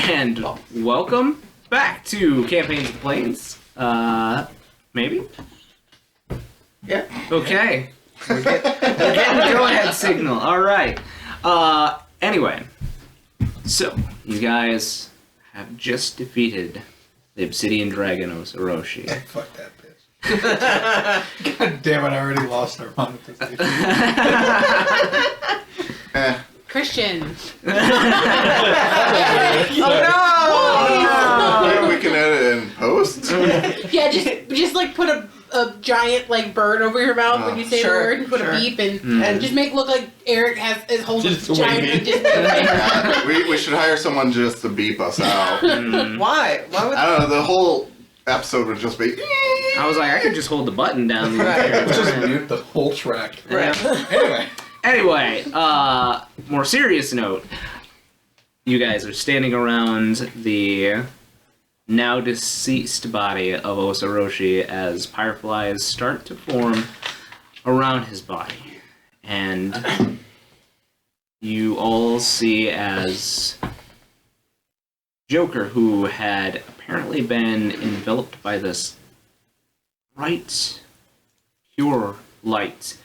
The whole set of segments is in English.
And welcome back to Campaigns of the Plains. Maybe? Yeah. Okay. We're getting the go-ahead signal. Alright. Anyway. So, you guys have just defeated the Obsidian Dragon of Orochi. Fuck that bitch. God damn it, I already lost our monetization. Christian. Oh no! We can edit it in post. Yeah, just like put a giant like bird over your mouth when you say the word, and put a beep and just make it look like Eric is holding Just giant. We should hire someone just to beep us out. Why? Why would I don't know, the whole episode would just be... I was like, I could just hold the button down. Let's just mute the whole track. Right. Anyway, more serious note. You guys are standing around the now deceased body of Orochi as fireflies start to form around his body. And you all see as Joker, who had apparently been enveloped by this bright, pure light,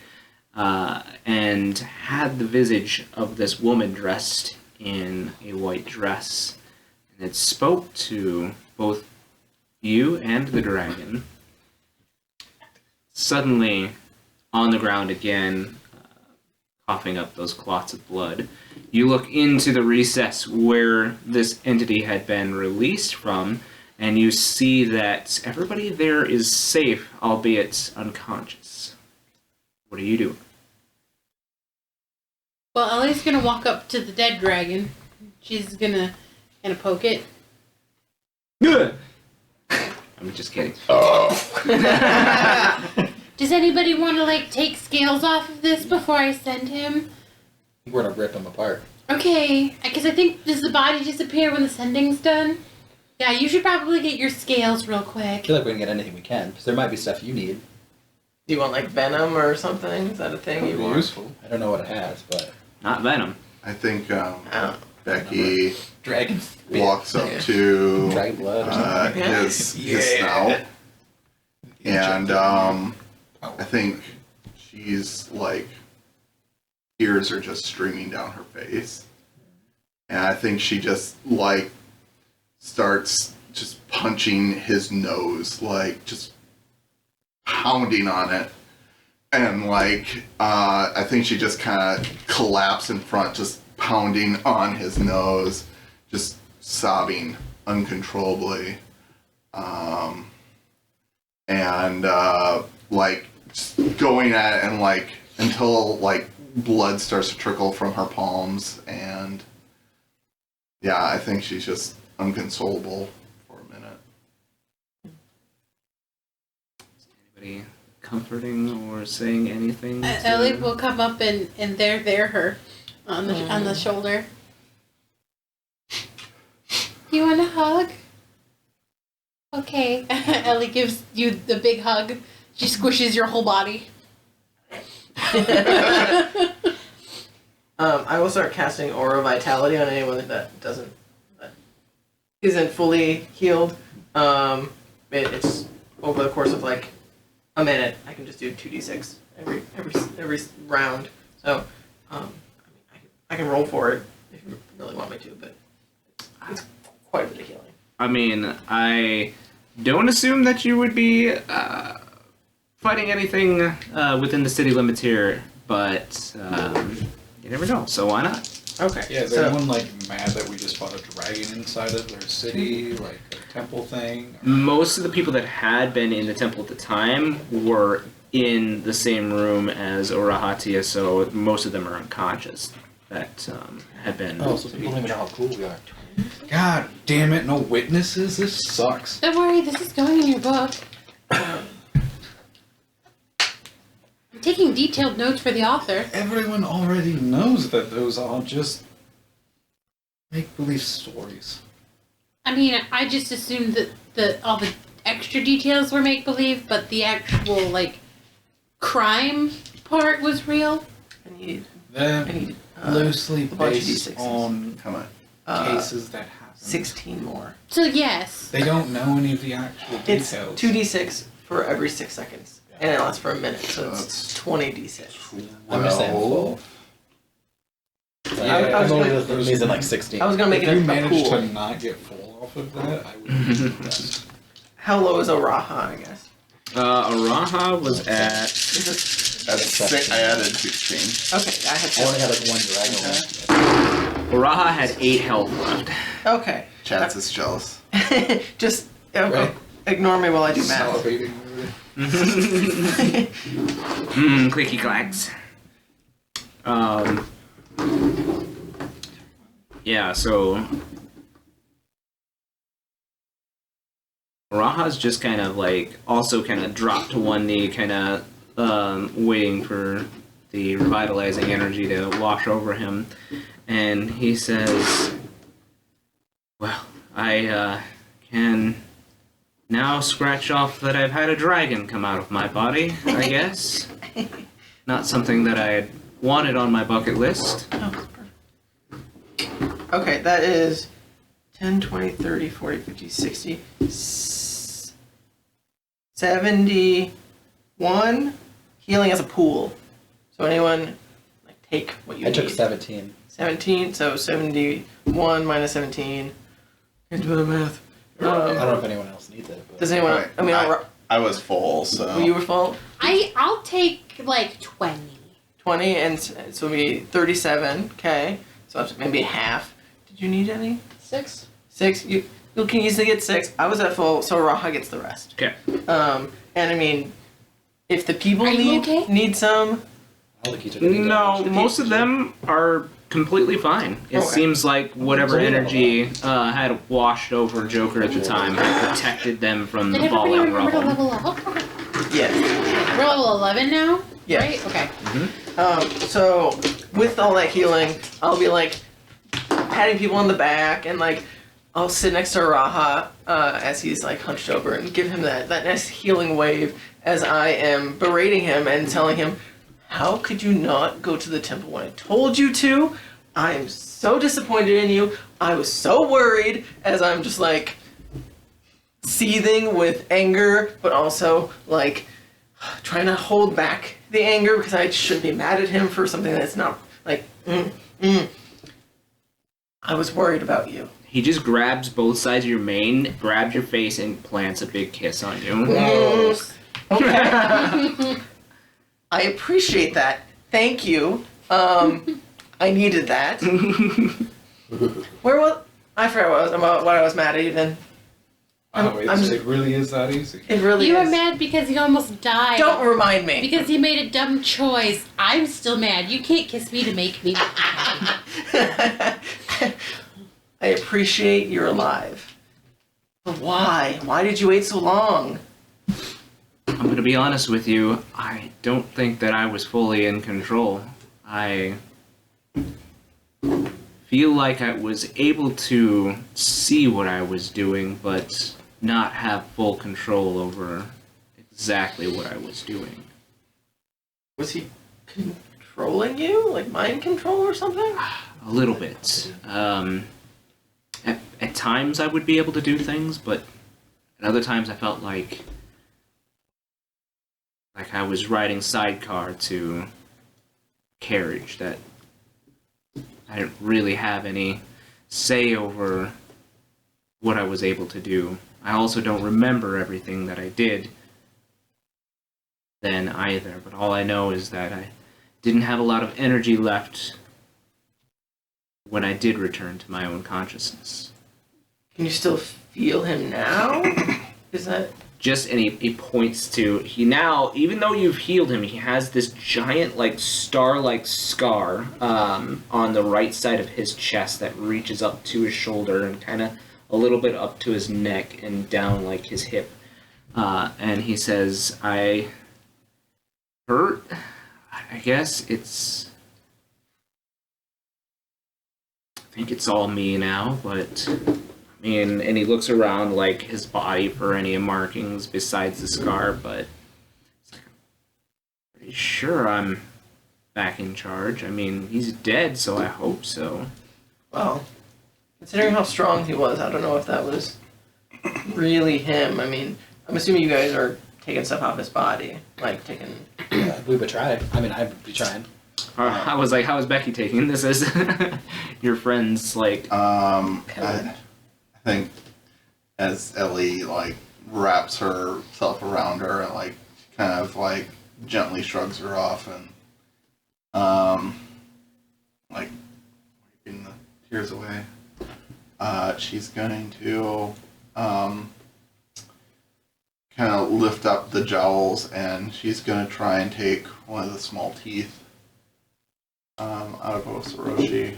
and had the visage of this woman dressed in a white dress. And it spoke to both you and the dragon. Suddenly, on the ground again, coughing up those clots of blood, you look into the recess where this entity had been released from, and you see that everybody there is safe, albeit unconscious. What are you doing? Well, Ellie's gonna walk up to the dead dragon. She's gonna poke it. I'm just kidding. Does anybody want to like take scales off of this before I send him? We're gonna rip him apart. Okay, because I think, does the body disappear when the sending's done? Yeah, you should probably get your scales real I quick. feel like we can get anything we can, because there might be stuff you need. Do you want like venom or something? Is that a thing you want? Useful. I don't know what it has, but... Not venom. I think Oh. Becky Dragon walks up to Dragon blood or something. his snout. And I think she's like, tears are just streaming down her face. And I think she just like starts just punching his nose, like just pounding on it. And like, I think she just kind of collapsed in front, just pounding on his nose, just sobbing uncontrollably. Like just going at it and like until like blood starts to trickle from her palms, and yeah, I think she's just unconsolable for a minute. Anybody comforting or saying anything? to- Ellie will come up and there her on the shoulder. You want a hug? Okay. Ellie gives you the big hug. She squishes your whole body. I will start casting Aura Vitality on anyone that isn't fully healed. It's over the course of like a minute. I can just do 2d6 every round. So, I can roll for it if you really want me to, but it's quite a bit of healing. I mean, I don't assume that you would be fighting anything within the city limits here, but you never know, so why not? Okay. Yeah, is so, anyone like mad that we just fought a dragon inside of their city, like a temple thing? Most of the people that had been in the temple at the time were in the same room as Orahatia, so most of them are unconscious that had been... Oh, so people don't even know how cool we are. God damn it, no witnesses? This sucks. Don't worry, this is going in your book. I'm taking detailed notes for the author. Everyone already knows that those are just make-believe stories. I mean, I just assumed that all the extra details were make-believe, but the actual, like, crime part was real. I need They're loosely a bunch of based D6s. on Come on. cases that happen. 16 more. So yes. They don't know any of the actual It's details. 2d6 for every 6 seconds. And it lasts for a minute, so it's That's 20d6. I'm just saying full. Yeah, I was I'm only gonna- using like 16. I was gonna make If it you a manage pool. to not get full off of that, I would be impressed. How low is Araha, I guess? Araha was at. Is this, That's sick. I added 16. okay, I had I only had like one dragon left. Araha had 8 health left. Okay. Chats is jealous. Just Right. ignore me while I do math. Salivating over it. Clicky clacks. Yeah, so Raha's just kind of like also kind of dropped to one knee, kind of waiting for the revitalizing energy to wash over him, and he says, "Well, I can now scratch off that I've had a dragon come out of my body, I guess. Not something that I had wanted on my bucket list." Oh, perfect. Okay, that is 10, 20, 30, 40, 50, 60, 71 healing as a pool. So anyone, like, take what you I need. took 17. 17, so 71 minus 17. Can't do the math. I don't know if anyone else needs it. But Does anyone? Alright, I mean, I was full, so. you were full. I'll take like 20. 20, and so it'll be 37. Okay, so that's maybe half. Did you need any? 6. 6. You can easily get 6. I was at full, so Raha gets the rest. Okay. And I mean, if the people Are you okay? need some, I don't think you took any No, damage. most of them are completely fine. It Okay. seems like whatever energy had washed over Joker at the time had protected them from Did the everybody falling remember to rubble. level up? yes. We're level 11 now? Yes. Right? Okay. So with all that healing, I'll be like patting people on the back, and like I'll sit next to Raha as he's like hunched over and give him that nice healing wave as I am berating him and telling him, how could you not go to the temple when I told you to? I am so disappointed in you. I was so worried, as I'm just like seething with anger, but also like trying to hold back the anger because I shouldn't be mad at him for something that's not like. I was worried about you. He just grabs both sides of your mane, grabs your face, and plants a big kiss on you. Okay. I appreciate that. Thank you. I needed that. Where was I forgot what I was mad at even. It really is that easy. It really You is. were mad because you almost died. Don't remind me. Because you made a dumb choice. I'm still mad. You can't kiss me to make me mad. I appreciate you're alive. But why? Why did you wait so long? I'm going to be honest with you. I don't think that I was fully in control. I feel like I was able to see what I was doing, but not have full control over exactly what I was doing. Was he controlling you? Like mind control or something? A little bit. At times I would be able to do things, but at other times I felt like I was riding sidecar to a carriage that I didn't really have any say over what I was able to do. I also don't remember everything that I did then either, but all I know is that I didn't have a lot of energy left when I did return to my own consciousness. Can you still feel him now? Is that And he points to, he now, even though you've healed him, he has this giant, like, star-like scar on the right side of his chest that reaches up to his shoulder and kind of a little bit up to his neck and down, like, his hip. And he says, I hurt? I guess I think it's all me now, but and he looks around like his body for any markings besides the scar, but it's like, I'm pretty sure I'm back in charge. I mean, he's dead, so I hope so. well? considering how strong he was, I don't know if that was really him. I mean, I'm assuming you guys are taking stuff out of his body, like taking. Yeah, we would try. I mean, I'd be trying. I was like, how is Becky taking this as your friend's, like... I think as Ellie, like, wraps herself around her and, like, kind of, like, gently shrugs her off and, like, wiping the tears away, she's going to, kind of lift up the jowls and she's going to try and take one of the small teeth out of Osoroshi.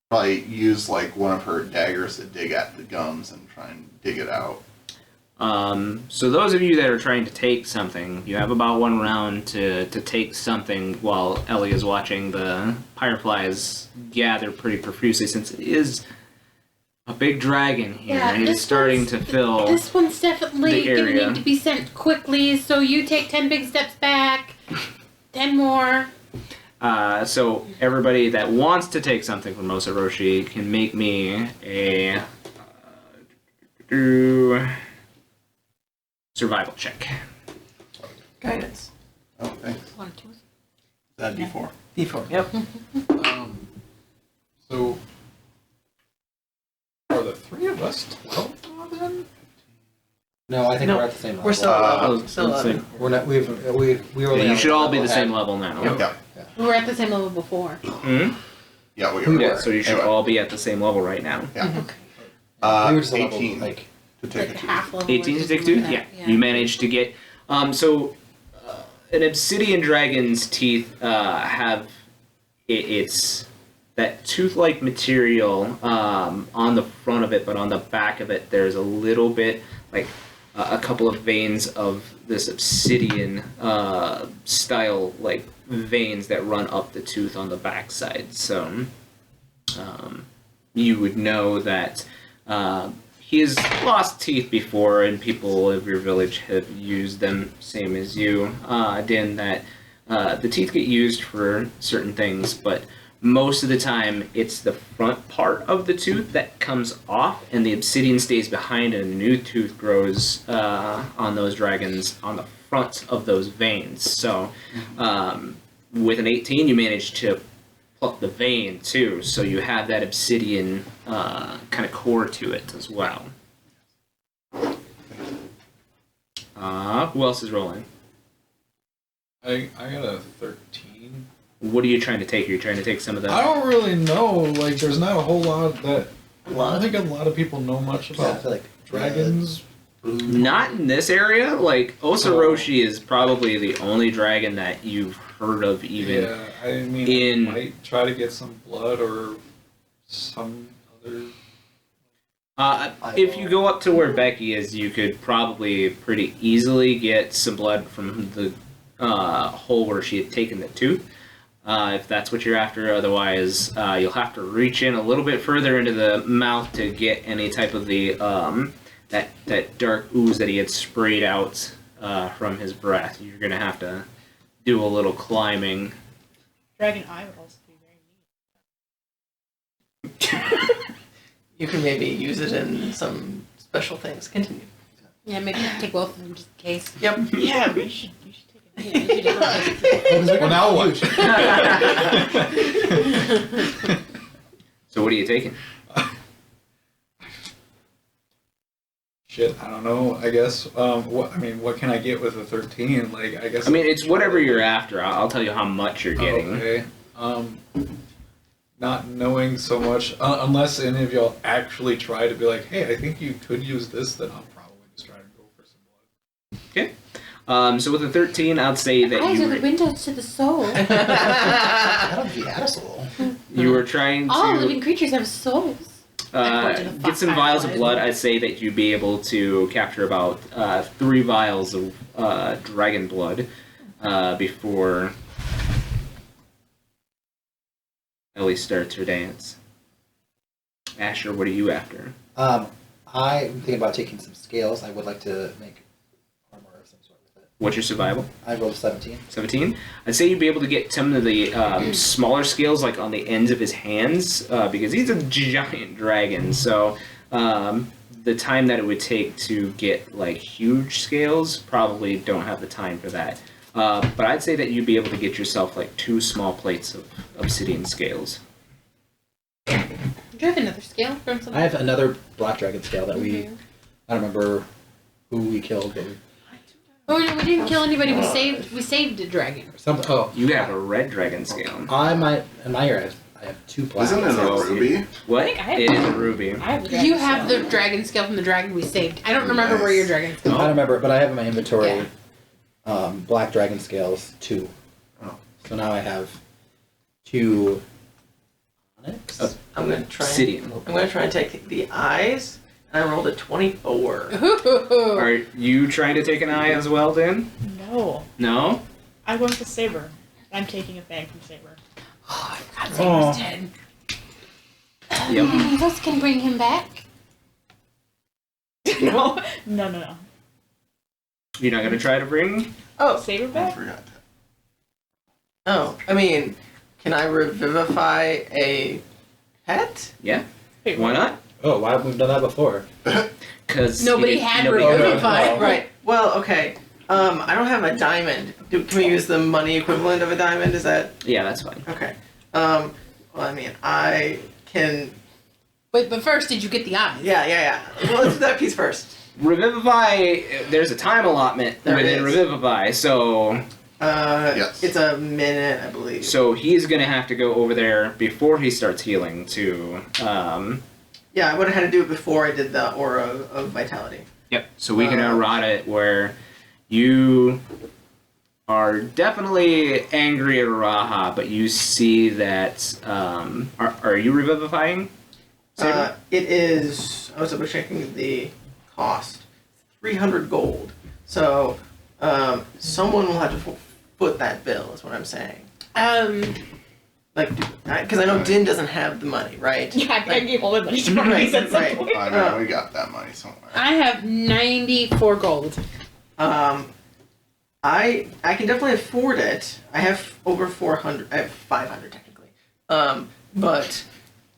Probably use like one of her daggers to dig at the gums and try and dig it out. So those of you that are trying to take something, you have about 1 round to take something while Ellie is watching the fireflies gather pretty profusely, since it is a big dragon here, Yeah, and it's starting to fill This one's definitely the gonna area. need to be sent quickly, so you take 10 big steps back, 10 more. So everybody that wants to take something from Osoroshi can make me a survival check. Guidance. Oh, thanks. 1 or 2. That'd be 4. D4. Yep. So, are the 3 of us 12 now then? No, I think No, we're at the same level. We're still I 11. was Still gonna say- 11. We're not. We were. Yeah, you should all be the level same ahead. level now. Yeah. We were at the same level before. Hmm? Yeah, we We are. Yeah, so you should Anyway. all be at the same level right now. Yeah. We were just a level 18 like. to take Like a tooth. half level. 18 or to take something 2? like Yeah. that. You managed to get... an obsidian dragon's teeth have... It's that tooth-like material on the front of it, but on the back of it there's a little bit, like a couple of veins of this obsidian style, like veins that run up the tooth on the backside. So you would know that he has lost teeth before, and people of your village have used them, same as you, Din, that the teeth get used for certain things, but most of the time it's the front part of the tooth that comes off, and the obsidian stays behind, and a new tooth grows on those dragons on the front of those veins. So with an 18, you manage to pluck the vein too, so you have that obsidian kind of core to it as well. Who else is rolling? I got a 13. What are you trying to take? Are you trying to take some of the... I don't really know. Like, there's not a whole lot that. I Lot? don't think a lot of people know much Yeah, I about feel like dragons. Not in this area. Like, Osoroshi is probably the only dragon that you've heard of even. Yeah, I mean, in- I might try to get some blood or some other. If you go up to where Becky is, you could probably pretty easily get some blood from the hole where she had taken the tooth. If that's what you're after. Otherwise, you'll have to reach in a little bit further into the mouth to get any type of the that dark ooze that he had sprayed out from his breath. You're gonna have to do a little climbing. Dragon eye would also be very neat. You can maybe use it in some special things. Continue. Yeah, maybe take both of them just in case. Yep. Yeah, you should take it. Yeah, you should definitely. Well, now what? So what are you taking? Shit, I don't know. I guess. What can I get with a 13? Like, I guess. I mean, it's whatever you're after. I'll tell you how much you're getting. Okay. Not knowing so much, unless any of y'all actually try to be like, hey, I think you could use this, then I'll probably just try to go for some blood. Okay. So with a 13, I'd say that Eyes you are the were, windows to the soul. I don't think he had a soul. you were trying All to living creatures have souls. According to the get some vials of fireflies. blood. I'd say that you'd be able to capture about 3 vials of dragon blood before Ellie starts her dance. Asher, what are you after? I'm thinking about taking some scales. I would like to make armor of some sort with it. What's your survival? I rolled a 17. 17. I'd say you'd be able to get some of the smaller scales, like on the ends of his hands, because he's a giant dragon. So the time that it would take to get like huge scales, probably don't have the time for that. But I'd say that you'd be able to get yourself like 2 small plates of obsidian scales. Do you have another scale from something? I have another black dragon scale that we. Mhm. I don't remember who we killed, but Oh, no, we didn't kill anybody. We saved a dragon. something. Oh, You have a red dragon scale. I might. In my ear, I have 2 black. Isn't it a scales. ruby? What? I think I have It is a ruby. I have the dragon You have scale. the dragon scale from the dragon we saved. I don't remember where your dragon I scale. don't remember, but I have in my inventory Yeah. black dragon scales 2. Oh. So now I have 2 onyx. I'm gonna try. Obsidian. I'm gonna try and take the eyes, and I rolled a 24. Ooh. Are you trying to take an eye as well, then? No. No? I went with Saber. I'm taking a thing from Saber. Oh, I forgot Saber's dead. Yep. Milos can bring him back. No. You're not gonna try to bring? Oh, Saber I back? forgot that. oh. I mean, can I revivify a pet? Yeah. Wait, Why not? Oh, why haven't we done that before? Because Nobody had Oh, no, Revivify. no. Right. Well, okay. I don't have a diamond. Can we use the money equivalent of a diamond? Is that Yeah, that's fine. okay? Well, I mean, I can. Wait, but first, did you get the eyes? Yeah. Well, let's do that piece first. Revivify, there's a time allotment There within is. Revivify, so Yes. It's a minute, I believe. he's gonna have to go over there before he starts healing to Yeah, I would have had to do it before I did the aura of vitality. Yep. So we can errata it where you are definitely angry at Raha, but you see that are you revivifying? Saber? It is. I was double checking the cost. 300 gold. So someone will have to foot that bill. Is what I'm saying. Like, because I know Din doesn't have the money, right? Yeah, I gave all my money to Right, Marquies at some right. point. I know we got that money somewhere. I have 94 gold. I can definitely afford it. I have over 400. I have 500 technically. But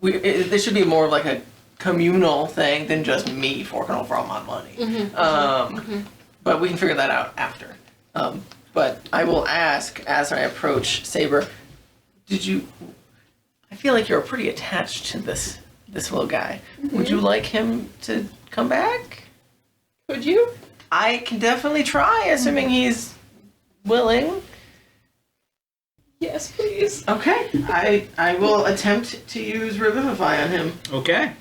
this should be more of like a communal thing than just me forking over all my money. But we can figure that out after. But I will ask as I approach Saber. Did you? I feel like you're pretty attached to this little guy. Would you like him to come back? Could you? I can definitely try, assuming he's willing. Yes, please. Okay, I will attempt to use Revivify on him. Okay.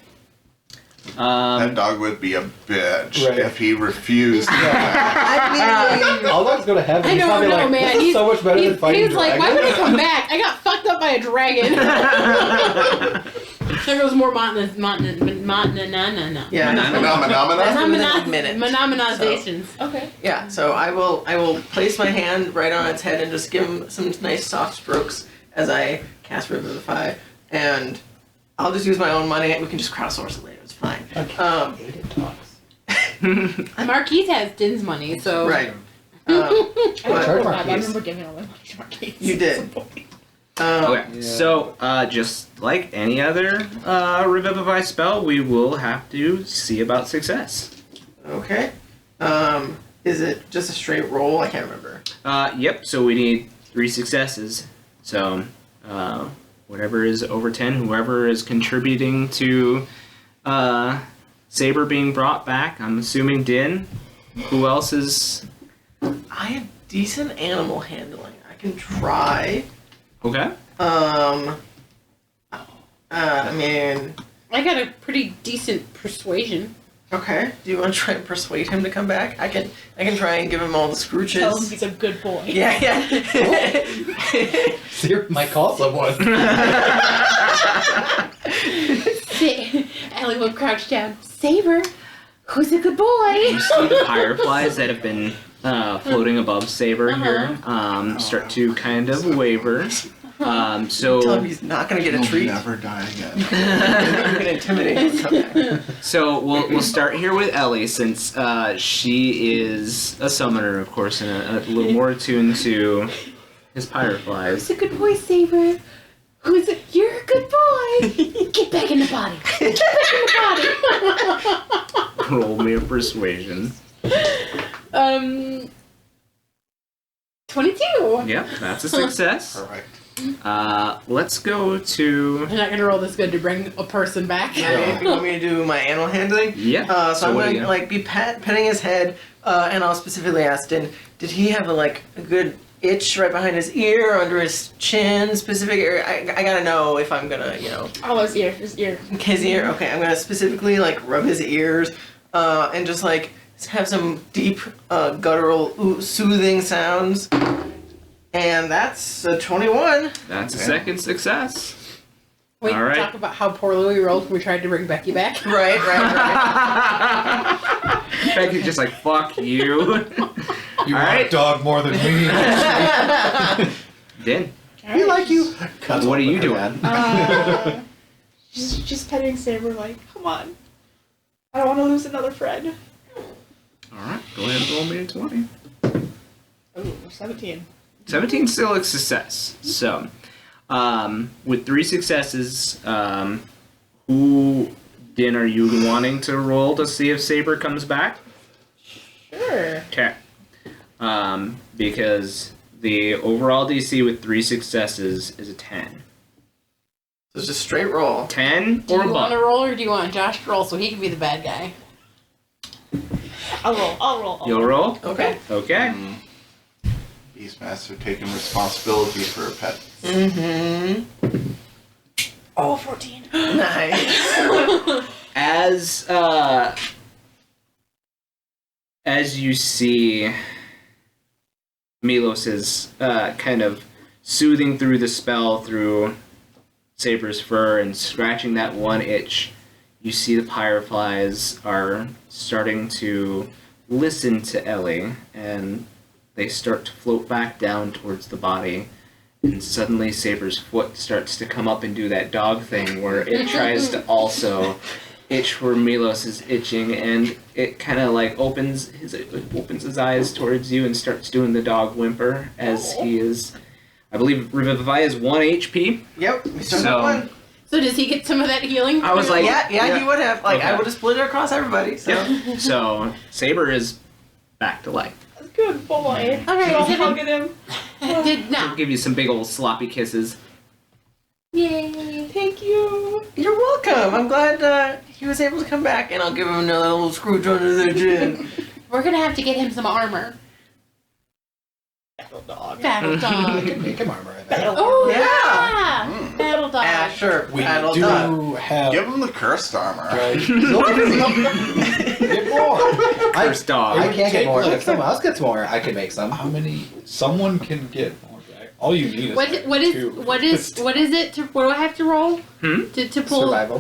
That dog would be a bitch Right. if he refused to come back. All dogs go to heaven. I He's don't probably know, like, man. This is so much better than fighting He's like, why would I come back? I got fucked up by a dragon. There goes more Yeah, Phenomena. Monomanizations. Okay. yeah. So I will place my hand right on its head and just give him some nice soft strokes as I cast Revivify, and I'll just use my own money. We can just crowdsource it later. It's fine. I hate it talks. Marquies has Din's money, so. Right. I But- don't know that, but I Marquies. remember giving all my money to Marquies. You did. at some point. Okay. Yeah. So just like any other revivify spell, we will have to see about success. Okay. Is it just a straight roll? I can't remember. Yep. So we need 3 successes. So whatever is over 10, whoever is contributing to Saber being brought back. I'm assuming Din. Who else is? I have decent animal handling. I can try. Okay. I mean, I got a pretty decent persuasion. okay. Do you want to try and persuade him to come back? I can try and give him all the scrooches. Tell him he's a good boy. Yeah. So you might call someone. Ellie will crouch down. Saber, who's a good boy? You see the fireflies that have been floating above Saber here start to kind of waver. Tell him So he's not gonna get a You'll treat. never die again. You can intimidate him. Okay. we'll start here with Ellie, since she is a summoner, of course, and a little more attuned to his pyreflies. Who's a good boy, Saber? Who's a... You're a good boy. Get back in the body. Get back in the body. Roll me a persuasion. 22. Yep, that's a success. Perfect. Let's go to. I'm not gonna roll this good to bring a person back. Yeah, you want me to do my animal handling? Yeah. So I'm what do gonna you- be petting his head, and I'll specifically ask Din, did he have a good itch right behind his ear, under his chin, specific area? I gotta know if I'm gonna, Oh, his ear. His ear. his ear. Okay, I'm gonna specifically rub his ears, and just have some deep, guttural, soothing sounds. And that's a 21. That's a second success. Wait, All right. talk about how poorly we rolled when we tried to bring Becky back. Right. Becky's just like, fuck you. You All want right. a dog more than me. Din, We like you. what are you doing? Just petting Saber come on. I don't want to lose another friend. Alright, go ahead and roll me a 20. Oh, 17. 17 still a success. So, with 3 successes, who, Din, are you wanting to roll to see if Saber comes back? Sure. Okay. Because the overall DC with 3 successes is a 10. So it's just straight roll. 10 Do or you want to above. roll or do you want Josh to roll so he can be the bad guy? I'll roll. You'll roll? Okay. Okay. Beastmaster taking responsibility for a pet. Mm-hmm. Oh, 14. Nice. As you see Milos is kind of soothing through the spell through Saber's fur and scratching that one itch, you see the pyreflies are starting to listen to Ellie, and they start to float back down towards the body, and suddenly Saber's foot starts to come up and do that dog thing where it tries to also itch where Milos is itching, and it kind of opens his eyes towards you and starts doing the dog whimper as he is. I believe Revivify is 1 HP. Yep. We started So- with one. So does he get some of that healing? I was like- Yeah, he would have. I Okay. would have split it across everybody. So. Yep. So Saber is back to life. Good boy. Alright, I'll did hug at him. Did I'll not. give you some big old sloppy kisses. Yay. Thank you. You're welcome. I'm glad he was able to come back, and I'll give him another little scrooge under the chin. We're gonna have to get him some armor. Battle dog. Battle dog. Make him armor, I think. Battle Oh Yeah. yeah. Mm. Battle dog. Sure. We Battle do dog. have. Give him the cursed armor. Right. Get more. First dog. I can't get more. Take, If someone else gets more, I can make some. How many? Someone can get more. All you need is What is two. what is it? What do I have to roll? To pull Survival.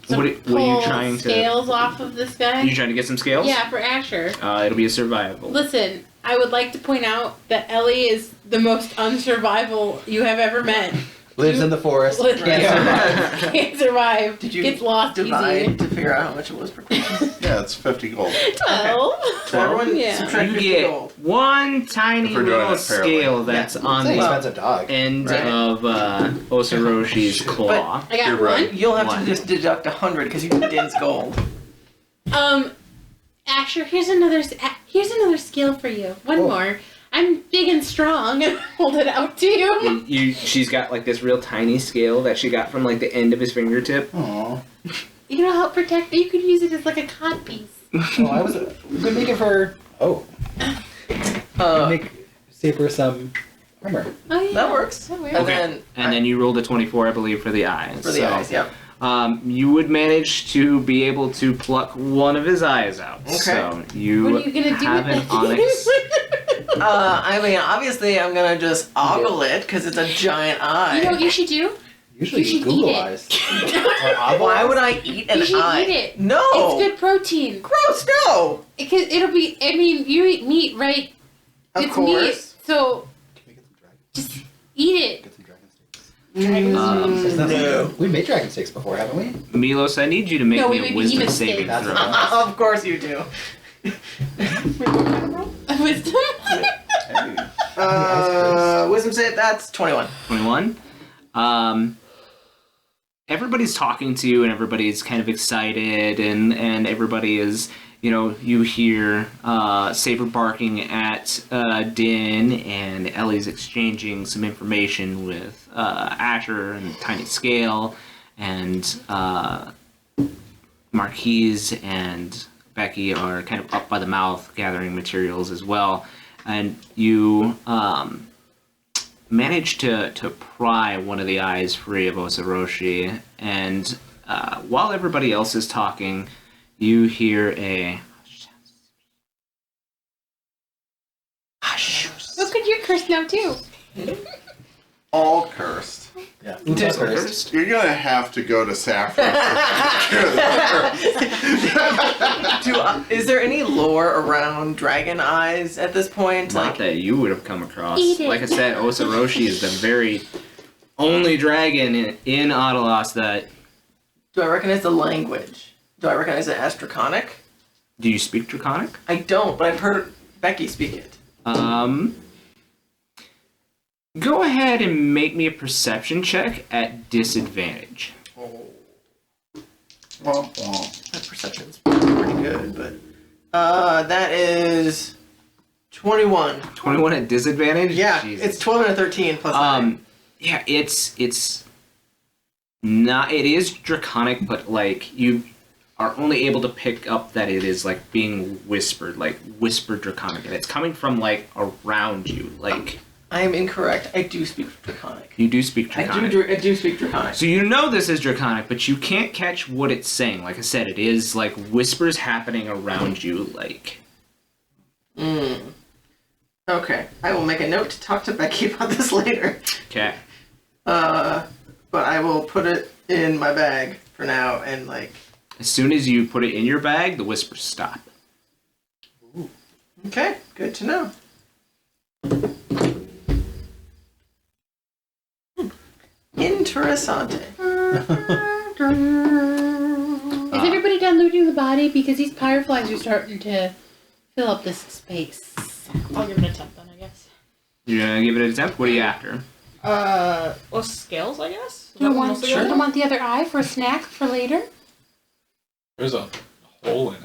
What are you pull trying to? scales off of this guy? You trying to get some scales? Yeah, for Asher. It'll be a survival. Listen, I would like to point out that Ellie is the most unsurvival you have ever met. Lives in the forest. Lives- Can't survive. Can't survive. Did you Gets lost divide easy. to figure out how much it was per person? Yeah, it's 50 gold. 12. So everyone Yeah. subtract You 50 get gold. one tiny If we're doing little it fairly. scale that's on It's an the expensive dog. end Right. of Osiroshi's claw. I got You're one. right. You'll have One. to just deduct 100 because you get Din's gold. Asher, here's another skill for you. One Oh. more. I'm big and strong. Hold it out to you. She's got this real tiny scale that she got from the end of his fingertip. Aww. You know, help protect. You could use it as a cod piece. Oh, I was gonna make it for. Oh, make save her some armor. Oh yeah, That works. That works. And Okay. then And then you rolled a 24, I believe, for the eyes. for the eyes, yep. You would manage to be able to pluck one of his eyes out. Okay. So you, What are you gonna do have with an onyx. I mean, obviously, I'm gonna just ogle it because it's a giant eye. You know what you should do? Usually You should Google eat it. eyes. Or oval Why eyes. would I eat an You should eye? eat it. No. It's good protein. Gross. No. Because it'll be. I mean, you eat meat, right? Of it's course. meat. So Can we get some dragon? just Eat it. Get some dragon steaks. Mm, no. We made dragon steaks before, haven't we? Milos, I need you to make No, me we a made wisdom behemoth saving steaks. throw. Of course you do. Wisdom. Wisdom save, that's 21. 21. Everybody's talking to you and everybody's kind of excited and everybody is, you hear Saber barking at Din and Ellie's exchanging some information with Asher and Tiny Scale and Marquies and Becky are kind of up by the mouth gathering materials as well. And you manage to pry one of the eyes free of Osaroshi, and while everybody else is talking, you hear a hush. Look at your curse now too. All cursed. Yeah. Cursed. You're gonna have to go to Saffron. Is there any lore around dragon eyes at this point? Not that you would have come across. Eat it. Like I said, Osaroshi is the very only dragon in Adalos that... Do I recognize the language? Do I recognize it as Draconic? Do you speak Draconic? I don't, but I've heard Becky speak it. Go ahead and make me a perception check at disadvantage. Womp womp. That perception's pretty good, but that is 21. 21 at disadvantage? Yeah, Jesus. it's 12 and a 13 plus 9. Yeah, it's not, it is Draconic, but like you are only able to pick up that it is like being whispered, like whispered Draconic, and it's coming from like around you, like. I am incorrect. I do speak Draconic. You do speak Draconic. I do speak Draconic. So you know this is Draconic, but you can't catch what it's saying. Like I said, it is like whispers happening around you, like. Okay, I will make a note to talk to Becky about this later. Okay. But I will put it in my bag for now, and like. As soon as you put it in your bag, the whispers stop. Okay, good to know. Interessante. Is everybody done looting the body? Because these fireflies are starting to fill up this space. I'll give it an attempt then, I guess. You're gonna give it an attempt? What are you after? Well, scales, I guess. Do you want, Mostly sure. good? Do you want the other eye for a snack for later? There's a hole in it.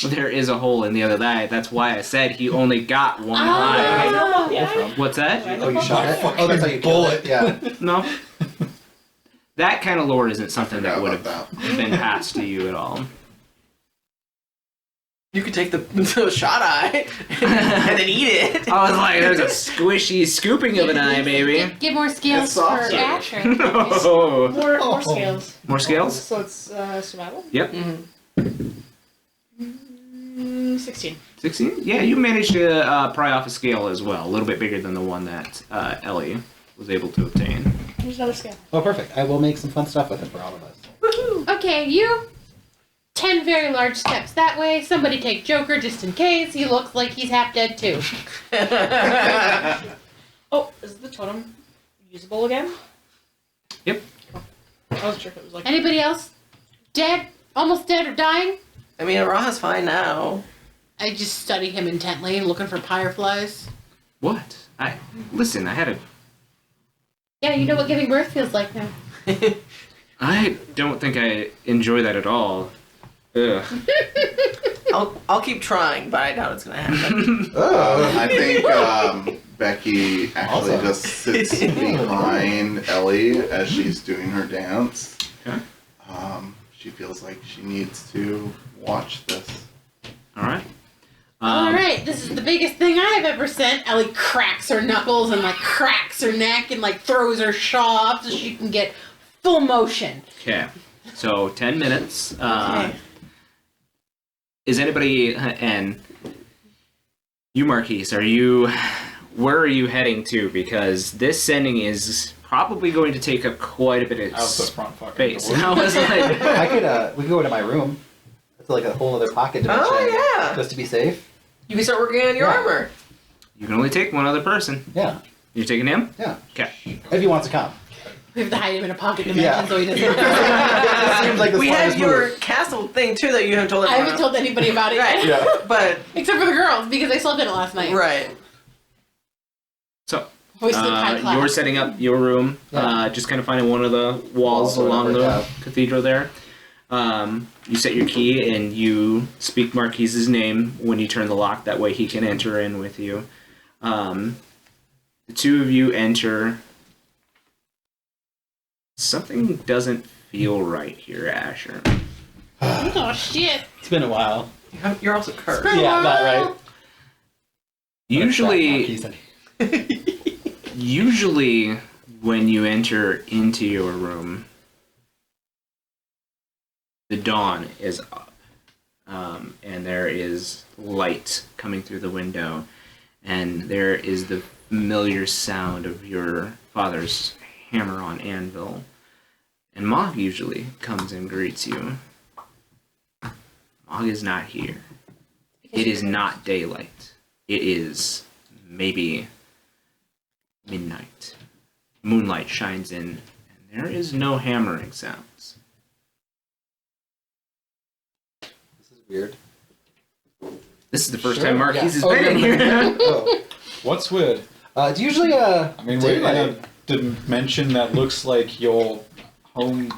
There is a hole in the other eye. That's why I said he only got one I eye. know about the eye. What's that? Oh, you shot it? Oh, that's how you killed it. Yeah. No. That kind of lore isn't something that would Forgot have about been passed to you at all. You could take the shot eye and then eat it. I was like, there's a squishy scooping of an eye, maybe. Get more scales It's for soft. Asher. Oh. More scales. More scales? So it's survival? Yep. 16. 16? Yeah, you managed to pry off a scale as well. A little bit bigger than the one that Ellie was able to obtain. Here's another scale. Oh, perfect. I will make some fun stuff with it for all of us. Okay, you 10 very large steps that way. Somebody take Joker just in case. He looks like he's half dead too. Oh, is the totem usable again? Yep. I wasn't sure if it was like... Anybody else? Dead? Almost dead or dying? I mean, Raha's fine now. I just study him intently, looking for fireflies. What? Listen, I had a... Yeah, you know what giving birth feels like now. I don't think I enjoy that at all. Ugh. I'll keep trying, but I doubt it's gonna happen. I think Becky actually Awesome. just sits behind Ellie as she's doing her dance. Okay. She feels like she needs to watch this. Alright. Alright, this is the biggest thing I've ever sent. Ellie cracks her knuckles and like cracks her neck and like throws her shaw up so she can get full motion. Okay. So, 10 minutes. Okay. Is anybody... and... You, Marquies, where are you heading to? Because this sending is probably going to take up quite a bit of Out the front fucking space. door. I was like... I could, we could go into my room. It's like a whole other pocket dimension. Oh, yeah. Just to be safe. You can start working on your Yeah. armor. You can only take one other person. Yeah. You're taking him? Yeah. Okay. If he wants to come. We have to hide him in a pocket dimension Yeah. so he doesn't. It seems like the We have smartest your move. castle thing too that you haven't told I everyone. haven't told anybody about it Right. yet. Yeah. But Except for the girls, because I slept in it last night. right. So, We sleep high class. you're setting up your room, Yeah. just kind of finding one of the walls Walls or along the whatever, cathedral there. You set your key and you speak Marquies' name when you turn the lock. That way he can enter in with you. The two of you enter. Something doesn't feel right here, Asher. Oh shit! It's been a while. You're also cursed. Yeah, not right. Usually, usually when you enter into your room, the dawn is up, and there is light coming through the window, and there is the familiar sound of your father's hammer on anvil. And Mog usually comes and greets you. Mog is not here. It is not daylight. It is maybe midnight. Moonlight shines in, and there is no hammering sounds. This is weird. This is the first Sure, time Marquis yeah. has Oh, been in yeah. here. Oh. What's weird? It's usually I mean, we're in daylight. a dimension that looks like your home,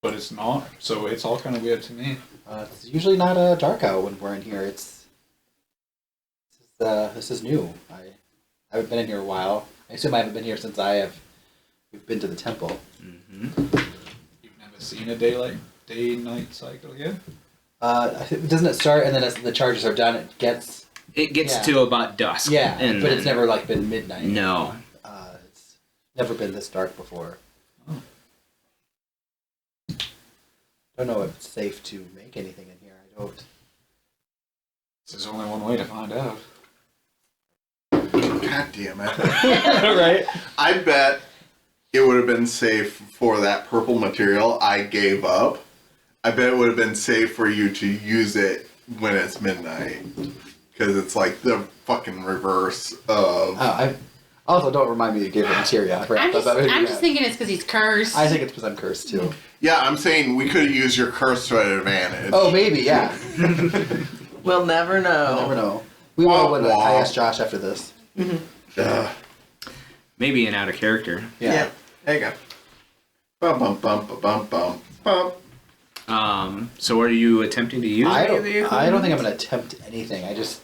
but it's not. So it's all kind of weird to me. It's usually not dark out when we're in here. This is new. I haven't been in here a while. I assume I haven't been here since we've been to the temple. Mm-hmm. You've never seen a day-night cycle here? Doesn't it start and then as the charges are done, it gets It gets Yeah. to about dusk. yeah, and but it's then- never like been midnight. No. It's never been this dark before. Oh. Don't know if it's safe to make anything in here. I don't. There's only one way to find out. God damn it. Right? I bet it would have been safe for that purple material I gave up. I bet it would have been safe for you to use it when it's midnight. Because it's like the fucking reverse of... I also don't remind me to give it materia. I'm just thinking it's because he's cursed. I think it's because I'm cursed too. Yeah, I'm saying we could have used your curse to an advantage. Oh, maybe, yeah. We'll never know. I'll never know. We will when Wah, I wah. ask Josh after this. Ugh. Maybe an out of character. Yeah. There you go. Bum, bum, bum, bum, bum, bum. So are you attempting to use I any of the don't think I'm going to attempt anything. I just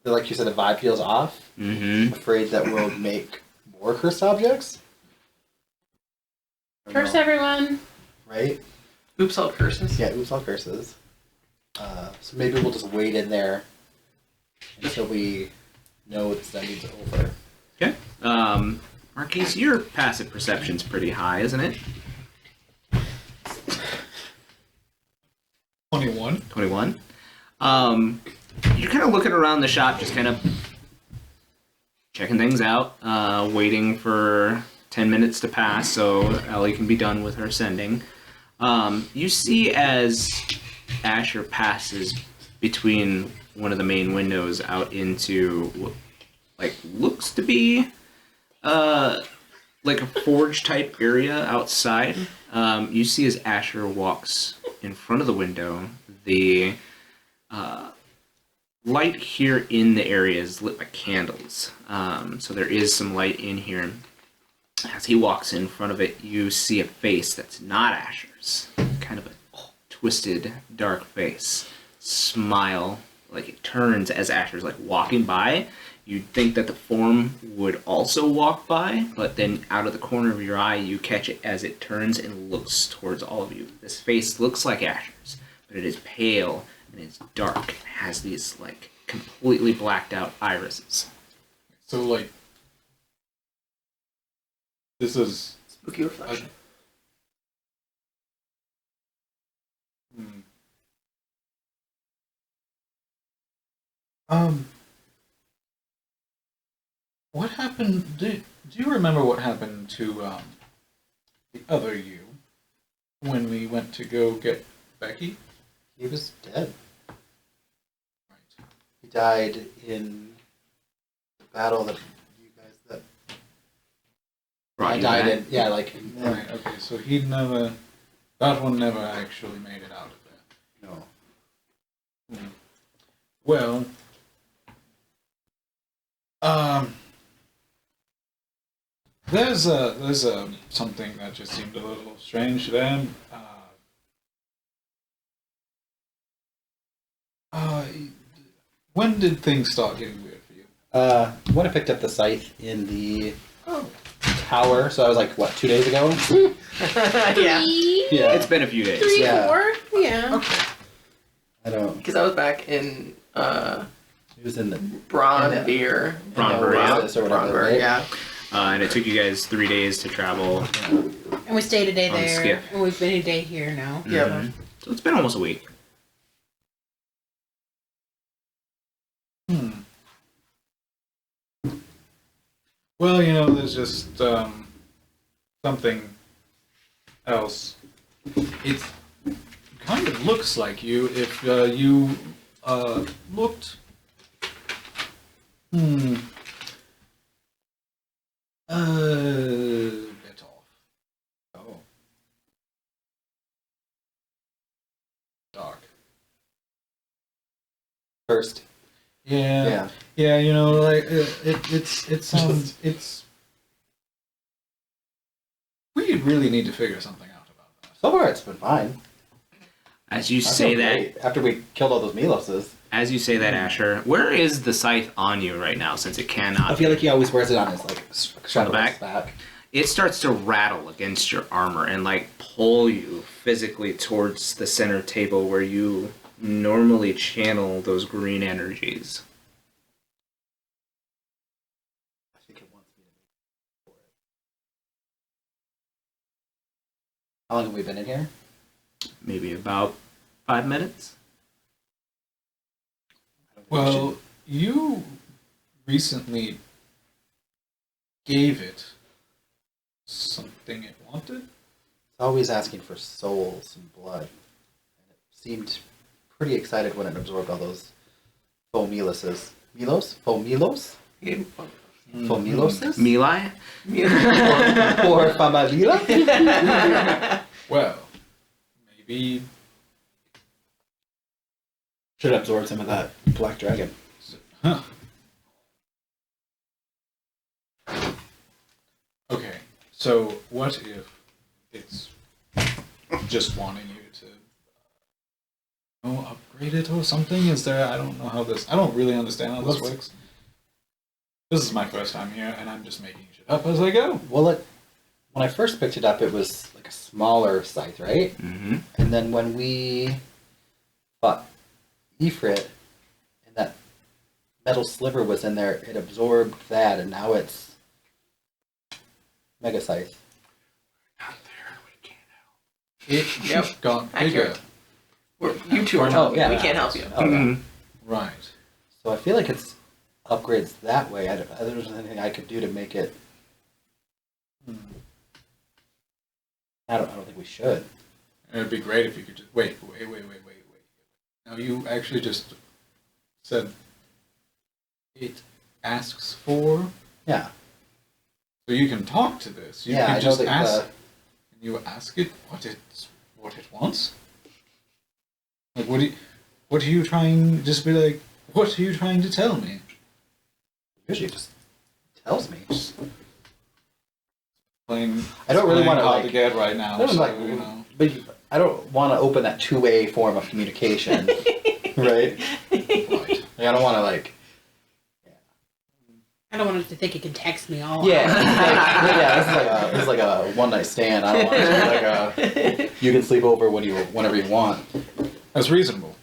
feel like you said the vibe feels off. Mm-hmm. I'm afraid that we'll make more cursed objects. I don't Curse know. everyone. Right? Oops, all curses. Yeah, oops, all curses. So maybe we'll just wait in there until we know this ending's over. Okay. Marquise, your passive perception's pretty high, isn't it? 21. 21. You're kind of looking around the shop, just kind of checking things out, waiting for 10 minutes to pass so Ellie can be done with her sending. You see as Asher passes between one of the main windows out into what looks to be like a forge type area outside. You see as Asher walks in front of the window, the light here in the area is lit by candles. So there is some light in here. As he walks in front of it, you see a face that's not Asher's. Kind of a twisted, dark face. Smile, like it turns as Asher's like walking by. You'd think that the form would also walk by, but then out of the corner of your eye, you catch it as it turns and looks towards all of you. This face looks like Asher's, but it is pale and it's dark. It has these like completely blacked out irises. So, like, this is... Spooky reflection. What happened? Do you remember what happened to the other you when we went to go get Becky? He was dead. Right. He died in the battle that you brought I you died back. in, yeah, like, Right. Okay. So that one never actually made it out of there. no. Well, there's something that just seemed a little strange there. When did things start getting weird for you? When I picked up the scythe in the tower, so I was like, what, 2 days ago? Yeah. Yeah. It's been a few days. 3, Yeah. 4? Yeah. I don't. Because I was back in It was in the Bronbeer. Bronbeer, Oasis or whatever. Bronbeer, right? yeah. And it took you guys 3 days to travel. And we stayed a day On there. skiff. And we've been a day here now. Yep. Mhm. So it's been almost a week. Well, there's just something else. It kind of looks like you if you looked. Bit off. Oh. Dark. First. Yeah. Yeah. Yeah, like it's. We really need to figure something out about that. So far, it's been fine. As you I say feel that, great after we killed all those Miloses. Asher, where is the scythe on you right now? Since it cannot. I feel like he always wears it on his On the back? It starts to rattle against your armor and pull you physically towards the center table where you normally channel those green energies. I think it wants me to make for it. How long have we been in here? Maybe about 5 minutes. I don't think we Well, you recently gave it something it wanted. It's always asking for souls and blood. And it seemed pretty excited when it absorbed all those faux Miloses. Milos? Faux Milos? Faux Miloses? Mili? Or Famavila? Well, maybe. Should absorb some of that black dragon. Huh. Okay, so what if it's just wanting you to upgrade it or something? Is there? I don't know how this. I don't really understand how this works. This is my first time here, and I'm just making shit up as I go. Well, when I first picked it up, it was like a smaller scythe, right? Mm-hmm. And then when we fought Ifrit, and that metal sliver was in there, it absorbed that, and now it's Mega Scythe. Not there. We can't help. It Yep. got bigger. Accurate. You two are Oh, helping. yeah. We can't help you. Oh, yeah. Mhm. Right. So I feel like it's upgrades that way. There's anything I could do to make it. I don't think we should. It'd be great if you could just wait. Now you actually just said it asks for, Yeah. so you can talk to this. You Yeah, can I know just that, ask. Can you ask it what it wants? Like what are you trying? Just be like, what are you trying to tell me? Usually it just tells me. Plain. I don't really plain want to hard like. to get right now. I don't So, like. But I don't want to open that two-way form of communication, right? Right. Like, I don't want to like. I don't want it to think it can text me all. Yeah, this is like a one-night stand. I don't want it to be like a. You can sleep over whenever you want. That's reasonable.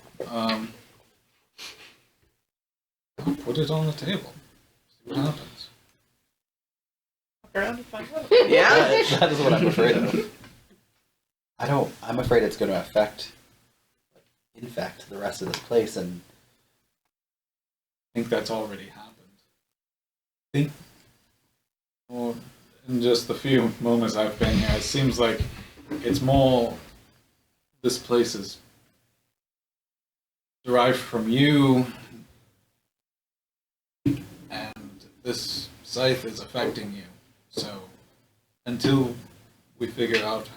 Put it on the table. See what happens. Around to find out. Yeah. That is what I'm afraid of. I'm afraid it's going to infect the rest of this place, and I think that's already happened. Or in just the few moments I've been here, it seems like it's more. This place is derived from you, and this scythe is affecting you. So until we figure out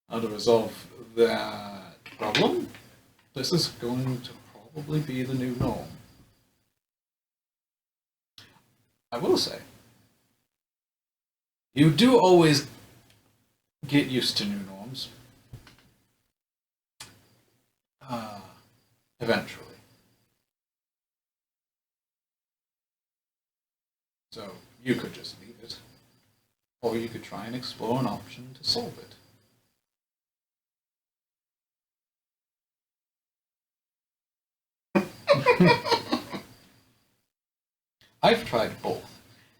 how to resolve that problem, this is going to probably be the new norm. I will say, you do always get used to new norms. Eventually. So, you could just leave it. Or you could try and explore an option to solve it. I've tried both.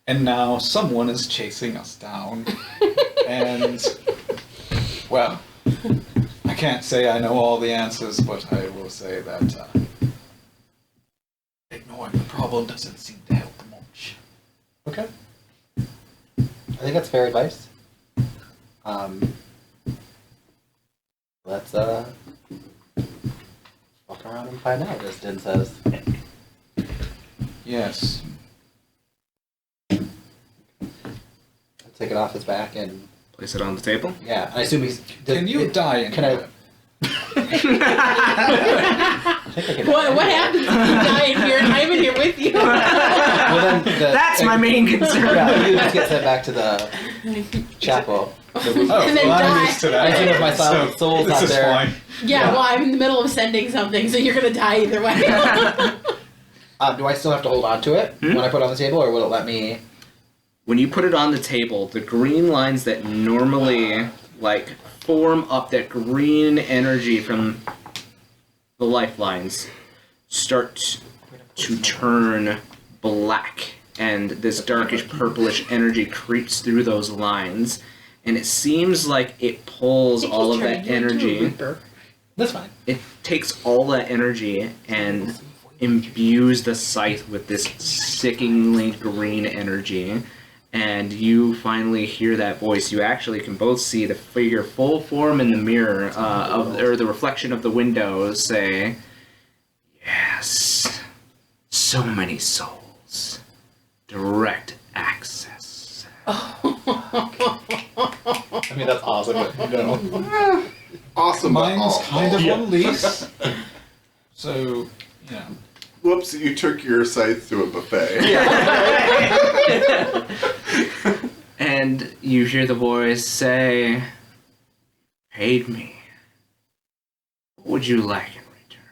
And now someone is chasing us down. And, well, I can't say I know all the answers, but I will say that ignoring the problem doesn't seem to help much. Okay. I think that's fair advice. Let's walk around and find out, as Din says. Yes. I'll take it off his back and Place it on the table. yeah. I assume he's. Can you die in Can I? that? I think I can. What happens if you die in here and I'm in here with you? Well, then That's my main concern. Yeah, you just get sent back to the chapel. Oh, And then well, die. I'm used to that. I assume if my soul's this not is there. fine. Yeah, well, I'm in the middle of sending something, so you're gonna die either way. Do I still have to hold on to it when I put it on the table, or will it let me? When you put it on the table, the green lines that normally like form up that green energy from the lifelines start to turn black, and this darkish purplish energy creeps through those lines, and it seems like it pulls all of that energy. That's fine. It takes all that energy and imbues the scythe with this sickeningly green energy, and you finally hear that voice. You actually can both see the figure full form in the mirror or the reflection of the window say, "Yes, so many souls, direct access." I mean, that's awesome, but no. Awesome. but Mine's all- kind of on lease. So, yeah. Whoops, you took your scythe to a buffet. And you hear the voice say, "Paid me. What would you like in return?"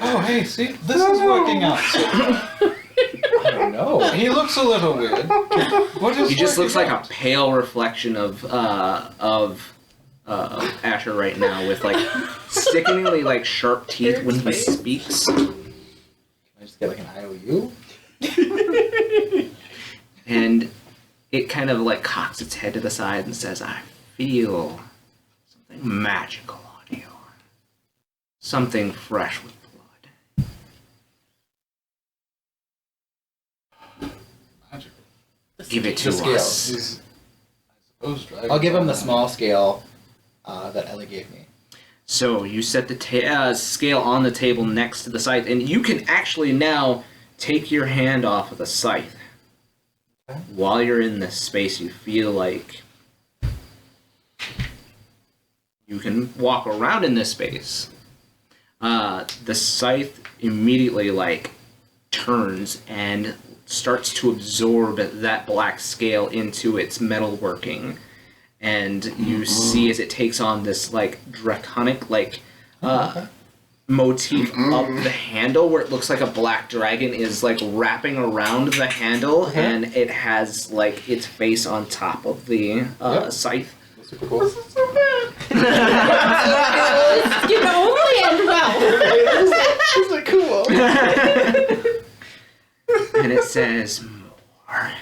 Oh, hey, see? This is working out. I don't know. He looks a little weird. What is He just looks like working a pale reflection of Asher right now, with like sickeningly like sharp teeth when he speaks. Can I just get like an IOU? And it kind of like cocks its head to the side and says, "I feel something magical on you. Something fresh with blood." Magical. Give it to The scale. us. He's, I suppose, driving I'll give him the around. small scale that Ellie gave me. So you set the scale on the table next to the scythe, and you can actually now take your hand off of the scythe. Okay. While you're in this space, you feel like you can walk around in this space. The scythe immediately like turns and starts to absorb that black scale into its metalworking, and you see as it takes on this like draconic like motif up the handle, where it looks like a black dragon is like wrapping around the handle, and it has like its face on top of the scythe. That's super cool. You can only end well. This is cool. And it says more.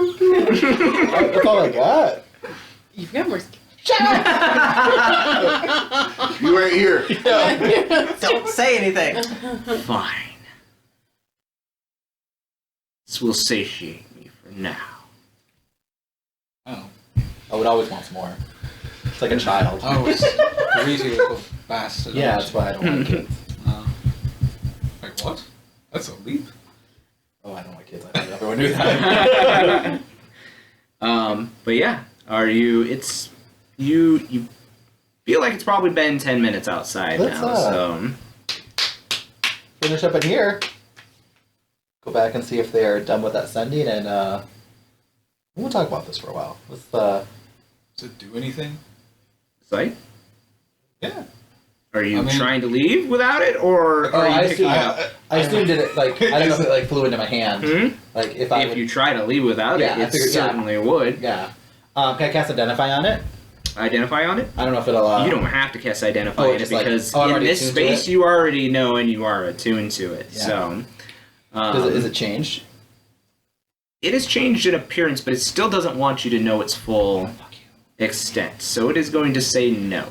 That's all I got. You've got more. You ain't here. Don't say anything. Fine. This will satiate me for now. Oh. Oh, it always wants more. It's like a child. Oh, it's greasy little bastard. Yeah, that's why I don't like kids. Like what? That's a leap. Oh, I don't want kids. I think everyone knew that. But yeah, you feel like it's probably been 10 minutes outside Let's, now, so... Finish up in here. Go back and see if they are done with that sending, and we'll talk about this for a while. Let's. Does it do anything? Sight? Yeah. Are you I mean- trying to leave without it, or are you picking it up? I assumed it like I don't know if it like flew into my hand. Hmm? Like if I If would, you try to leave without Yeah, I it, it figured- yeah. certainly would. yeah. Can I cast Identify on it? Identify on it? I don't know if it'll. You don't have to cast Identify oh, on it just like- because oh, I'm in already this attuned to space it? you already know and you are attuned to it. Yeah. So, Is it changed? it has changed in appearance, but it still doesn't want you to know its full extent. So it is going to say no.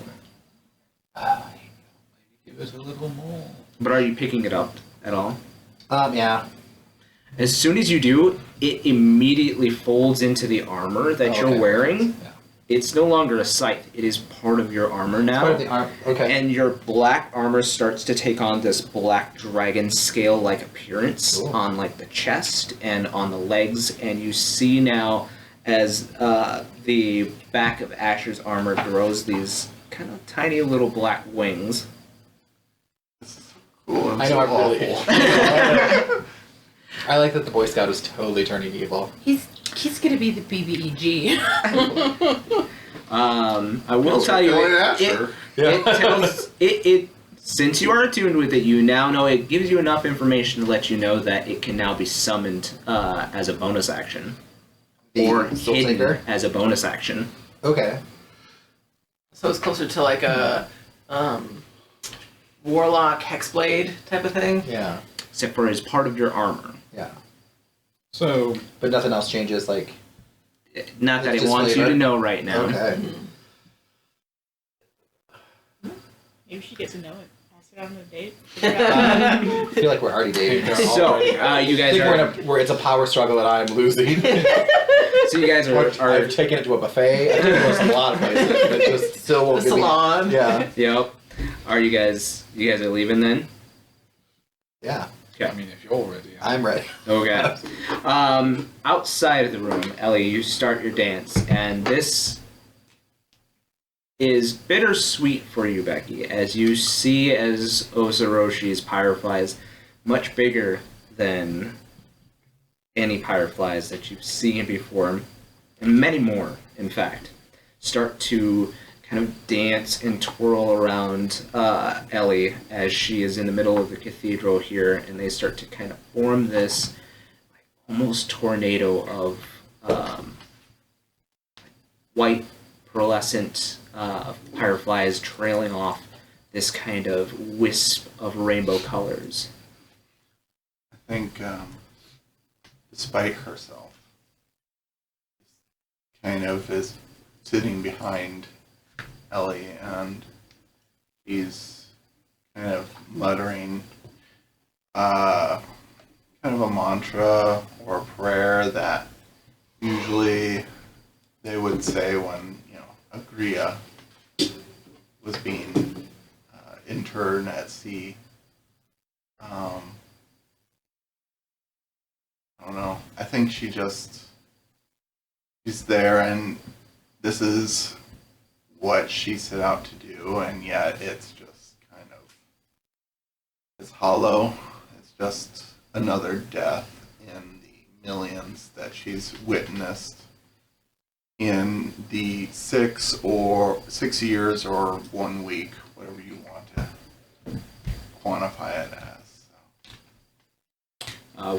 Give it a little more. But are you picking it up at all? Yeah. As soon as you do, it immediately folds into the armor that Oh, you're okay. wearing. Yeah. It's no longer a scythe. It is part of your armor now. Part of the arm. Okay. And your black armor starts to take on this black dragon scale-like appearance Cool. on like the chest and on the legs, and you see now as the back of Asher's armor grows these kind of tiny little black wings. Cool. I'm I so know I'm really. awful. I like that the Boy Scout is totally turning evil. He's gonna be the BBEG. I will tell you, Killing it Asher. tells it. Since you are attuned with it, you now know it gives you enough information to let you know that it can now be summoned as a bonus action, or Soul hidden Taker? as a bonus action. Okay. So it's closer to like a warlock hexblade type of thing. Yeah. Except for as part of your armor. Yeah. So, But nothing else changes. Like. Not that It's it just wants you flavor? to know right now. Okay. Maybe she gets to know it. Ask it on a date. I feel like we're already dating. So you I guys think are. where it's a power struggle and I'm losing. So you guys are. I've taken it to a buffet. I've taken it to a lot of places, but it just still won't The give me. salon. Yeah. Yep. Are you guys? You guys are leaving then? Yeah. I mean, if you're ready. I'm ready. Okay. Outside of the room, Ellie, you start your dance, and this is bittersweet for you, Becky, as you see as Osaroshi's pyroflies, much bigger than any pyroflies that you've seen before, and many more, in fact, start to kind of dance and twirl around Ellie as she is in the middle of the cathedral here, and they start to kind of form this almost tornado of white pearlescent fireflies trailing off this kind of wisp of rainbow colors. I think, despite herself, kind of is sitting behind Ellie, and he's kind of muttering kind of a mantra or a prayer that usually they would say when, Agria was being interned at sea. I don't know. I think she's there, and this is what she set out to do, and yet it's just kind of, it's hollow. It's just another death in the millions that she's witnessed in the 6 years or 1 week, whatever you want to quantify it as.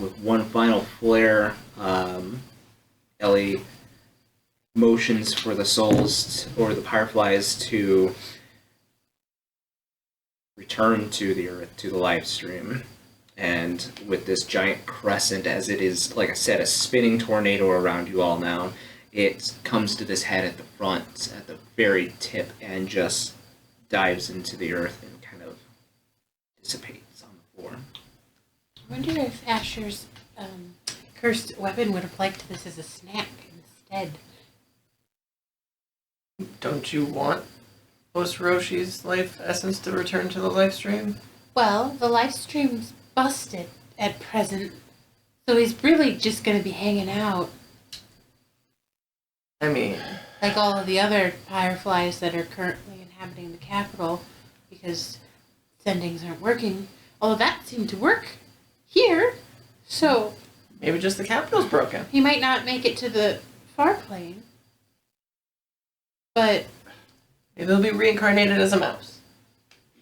With one final flare, Ellie motions for the souls or the fireflies to return to the earth, to the live stream. And with this giant crescent, as it is, like I said, a spinning tornado around you all now, it comes to this head at the front, at the very tip, and just dives into the earth and kind of dissipates on the floor. I wonder if Asher's cursed weapon would have liked this as a snack instead. Don't you want Osaroshi's life essence to return to the live stream? Well, the live stream's busted at present, So he's really just going to be hanging out I mean, like all of the other fireflies that are currently inhabiting the capital because sendings aren't working. Although that seemed to work here. So maybe just the capital's broken. he might not make it to the far plane. But Maybe he'll be reincarnated as a mouse.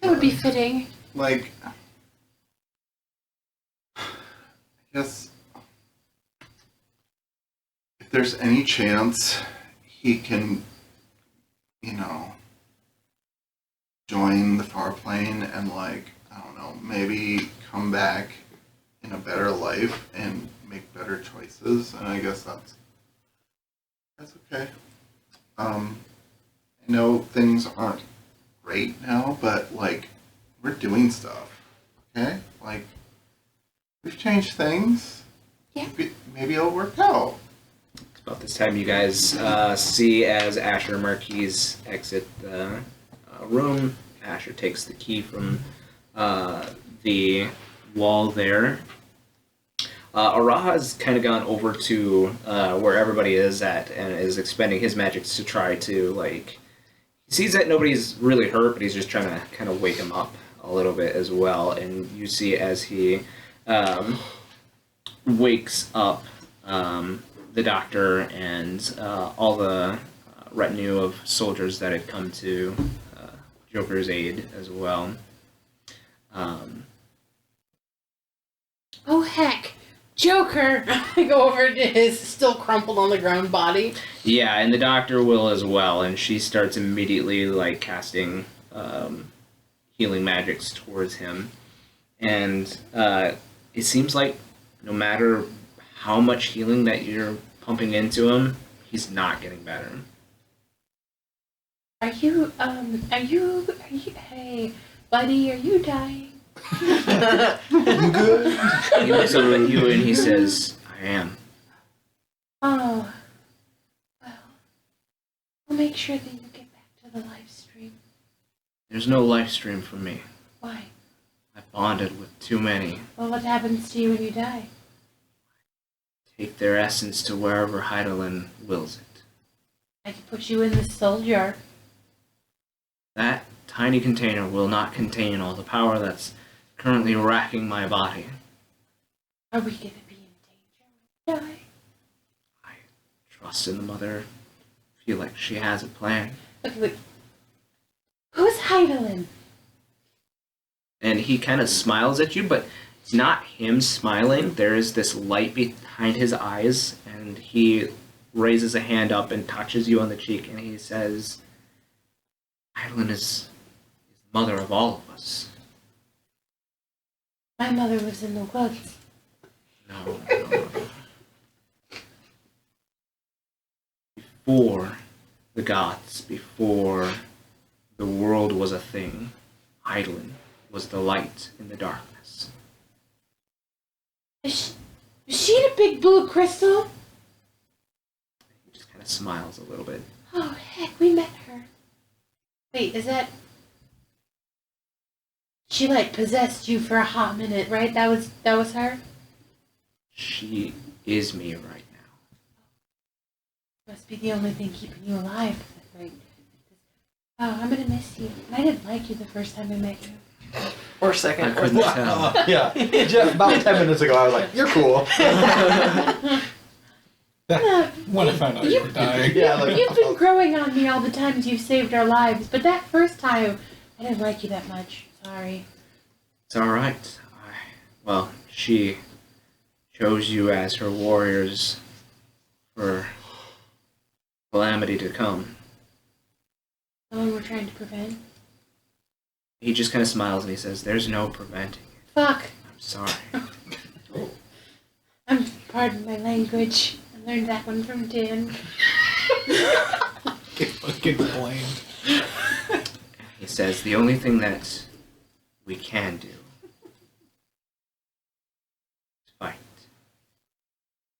that would be fitting. Like, I guess if there's any chance he can, join the far plane and, like, I don't know, maybe come back in a better life and make better choices, and I guess that's okay. I know things aren't great now, but, like, we're doing stuff, okay? Like, we've changed things. Yeah. Maybe it'll work out. It's about this time you guys see as Asher and Marquies exit the room. Asher takes the key from the wall there. Araha's kind of gone over to where everybody is at and is expending his magics to try to, like, he sees that nobody's really hurt, but he's just trying to kind of wake him up a little bit as well. And you see as he wakes up the doctor and all the retinue of soldiers that had come to Joker's aid as well. Oh, heck. Joker! I go over to his still crumpled on the ground body. Yeah, and the doctor will as well, and she starts immediately, like, casting healing magics towards him. And it seems like no matter how much healing that you're pumping into him, he's not getting better. Hey, buddy, are you dying? You good? He looks over at you and he says, I am. Oh, well, I'll make sure that you get back to the live stream. There's no life stream for me. Why? I bonded with too many. Well, what happens to you when you die? Take their essence to wherever Heidelin wills it. I can put you in the soul jar. That tiny container will not contain all the power that's currently racking my body. Are we gonna be in danger when we die? I trust in the mother. Feel like she has a plan. Okay, wait. Who's Heidelin? And he kind of smiles at you, but it's not him smiling. There is this light behind his eyes, and he raises a hand up and touches you on the cheek, and he says, Heidelin is the mother of all of us. My mother lives in the woods. No. Before the gods, before the world was a thing, Heidelin was the light in the darkness. Is she the big blue crystal? He just kind of smiles a little bit. Oh, heck, we met her. Wait, is that... She, like, possessed you for a hot minute, right? That was her? She is me right now. Must be the only thing keeping you alive, right? Oh, I'm gonna miss you. I didn't like you the first time I met you. Or second. I couldn't tell. Yeah. Just about 10 minutes ago, I was like, you're cool. When I found out you were dying. Yeah, like, You've been growing on me all the times you've saved our lives, but that first time, I didn't like you that much. Sorry. It's alright. Well, she chose you as her warriors for calamity to come. The one we're trying to prevent. He just kind of smiles and he says, there's no preventing it. Fuck. I'm sorry. Pardon my language. I learned that one from Dan. Get fucking blamed. He says, the only thing that we can do is fight.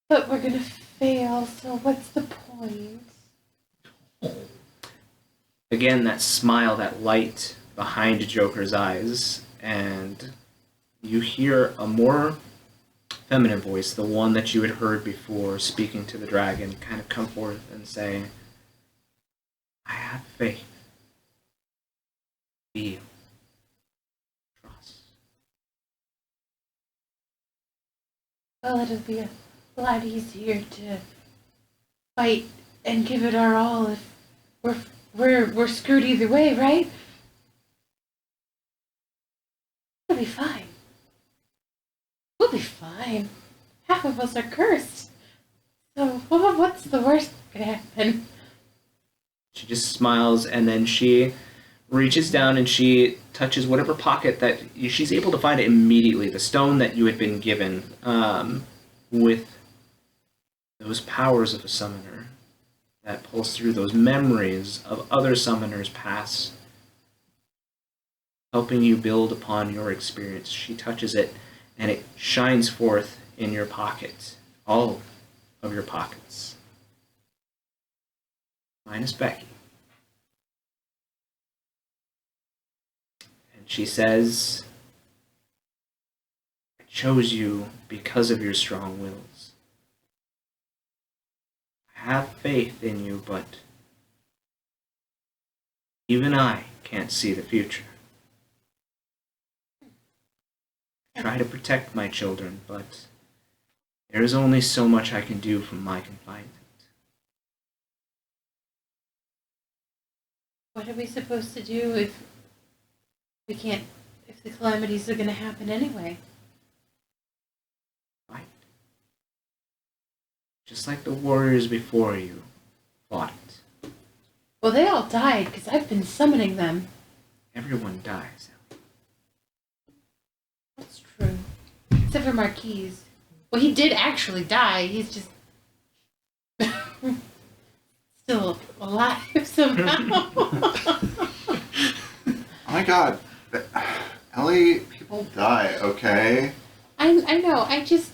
But we're gonna fail, so what's the point? Again, that smile, that light behind Joker's eyes, and you hear a more feminine voice, the one that you had heard before speaking to the dragon, kind of come forth and say, I have faith. Feel. Trust. Well, it'll be a lot easier to fight and give it our all if we're screwed either way, right? It'll be fine. We'll be fine. Half of us are cursed. So what's the worst that could happen? She just smiles, and then she reaches down and she touches whatever pocket that she's able to find it immediately. The stone that you had been given with those powers of a summoner that pulls through those memories of other summoners past, helping you build upon your experience. She touches it, and it shines forth in your pocket. All of your pockets. Minus Becky. And she says, I chose you because of your strong wills. I have faith in you, but even I can't see the future. I try to protect my children, but there is only so much I can do from my confinement. What are we supposed to do if the calamities are going to happen anyway? Fight. Just like the warriors before you fought. Well, they all died because I've been summoning them. Everyone dies. That's true. Except for Marquies. Well, he did actually die. He's just still alive somehow. Oh my god. Ellie, people die, okay? I know. It seems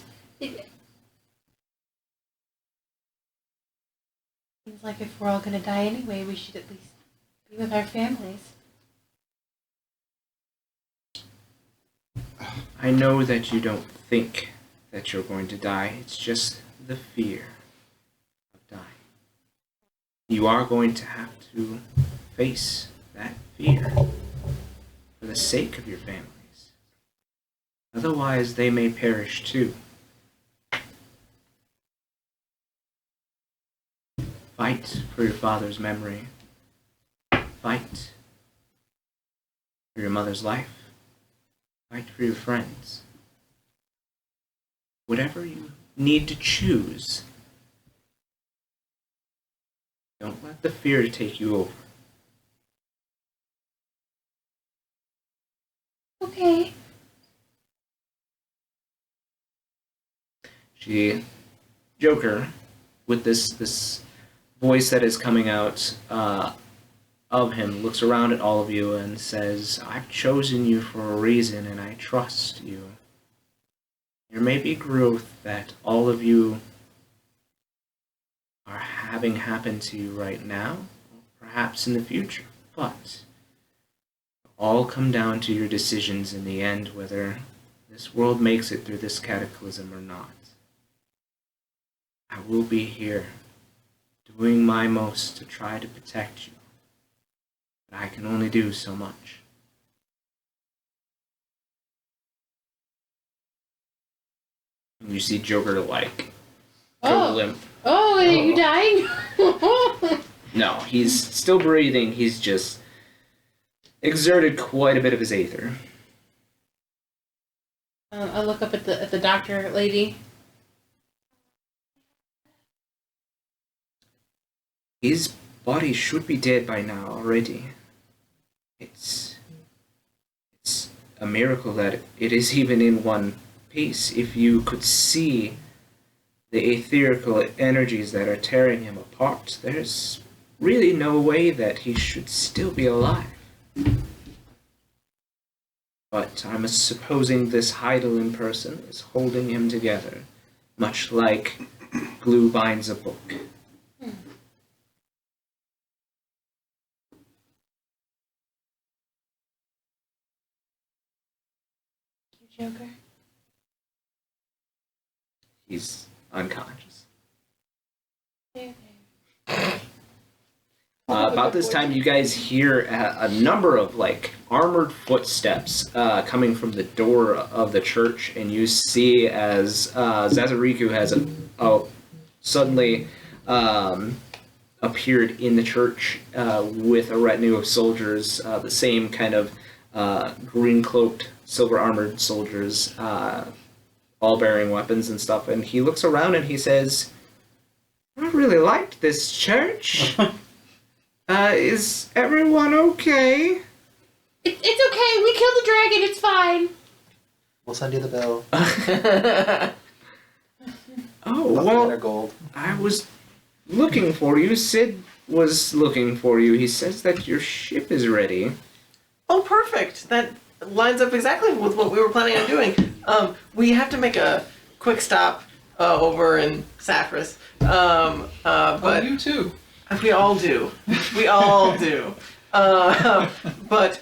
like if we're all gonna die anyway, we should at least be with our families. I know that you don't think that you're going to die. It's just the fear of dying. You are going to have to face that fear for the sake of your families. Otherwise, they may perish too. Fight for your father's memory. Fight for your mother's life. Fight for your friends. Whatever you need to choose, don't let the fear take you over. Okay. Joker, with this voice that is coming out of him, looks around at all of you and says, I've chosen you for a reason and I trust you. There may be growth that all of you are having happen to you right now, perhaps in the future, but all come down to your decisions in the end, whether this world makes it through this cataclysm or not. I will be here, doing my most to try to protect you, but I can only do so much. And you see Joker go limp. Oh, are you dying? No, he's still breathing. He's just exerted quite a bit of his aether. I'll look up at the doctor lady. His body should be dead by now already. It's a miracle that it is even in one piece. If you could see the etherical energies that are tearing him apart, there's really no way that he should still be alive. But I'm supposing this Heidelin person is holding him together, much like glue binds a book. Joker. he's unconscious. About this time, you guys hear a number of like armored footsteps coming from the door of the church, and you see as Zazariku has suddenly appeared in the church with a retinue of soldiers, the same kind of green-cloaked, silver-armored soldiers, all bearing weapons and stuff. And he looks around and he says, "I really liked this church. Is everyone okay?" It's okay. We killed the dragon. It's fine. We'll send you the bill. Oh, Nothing well, under gold. I was looking for you. Sid was looking for you. He says that your ship is ready. Oh, perfect. That lines up exactly with what we were planning on doing. We have to make a quick stop over in Saffris. But you too. we all do. We all do. But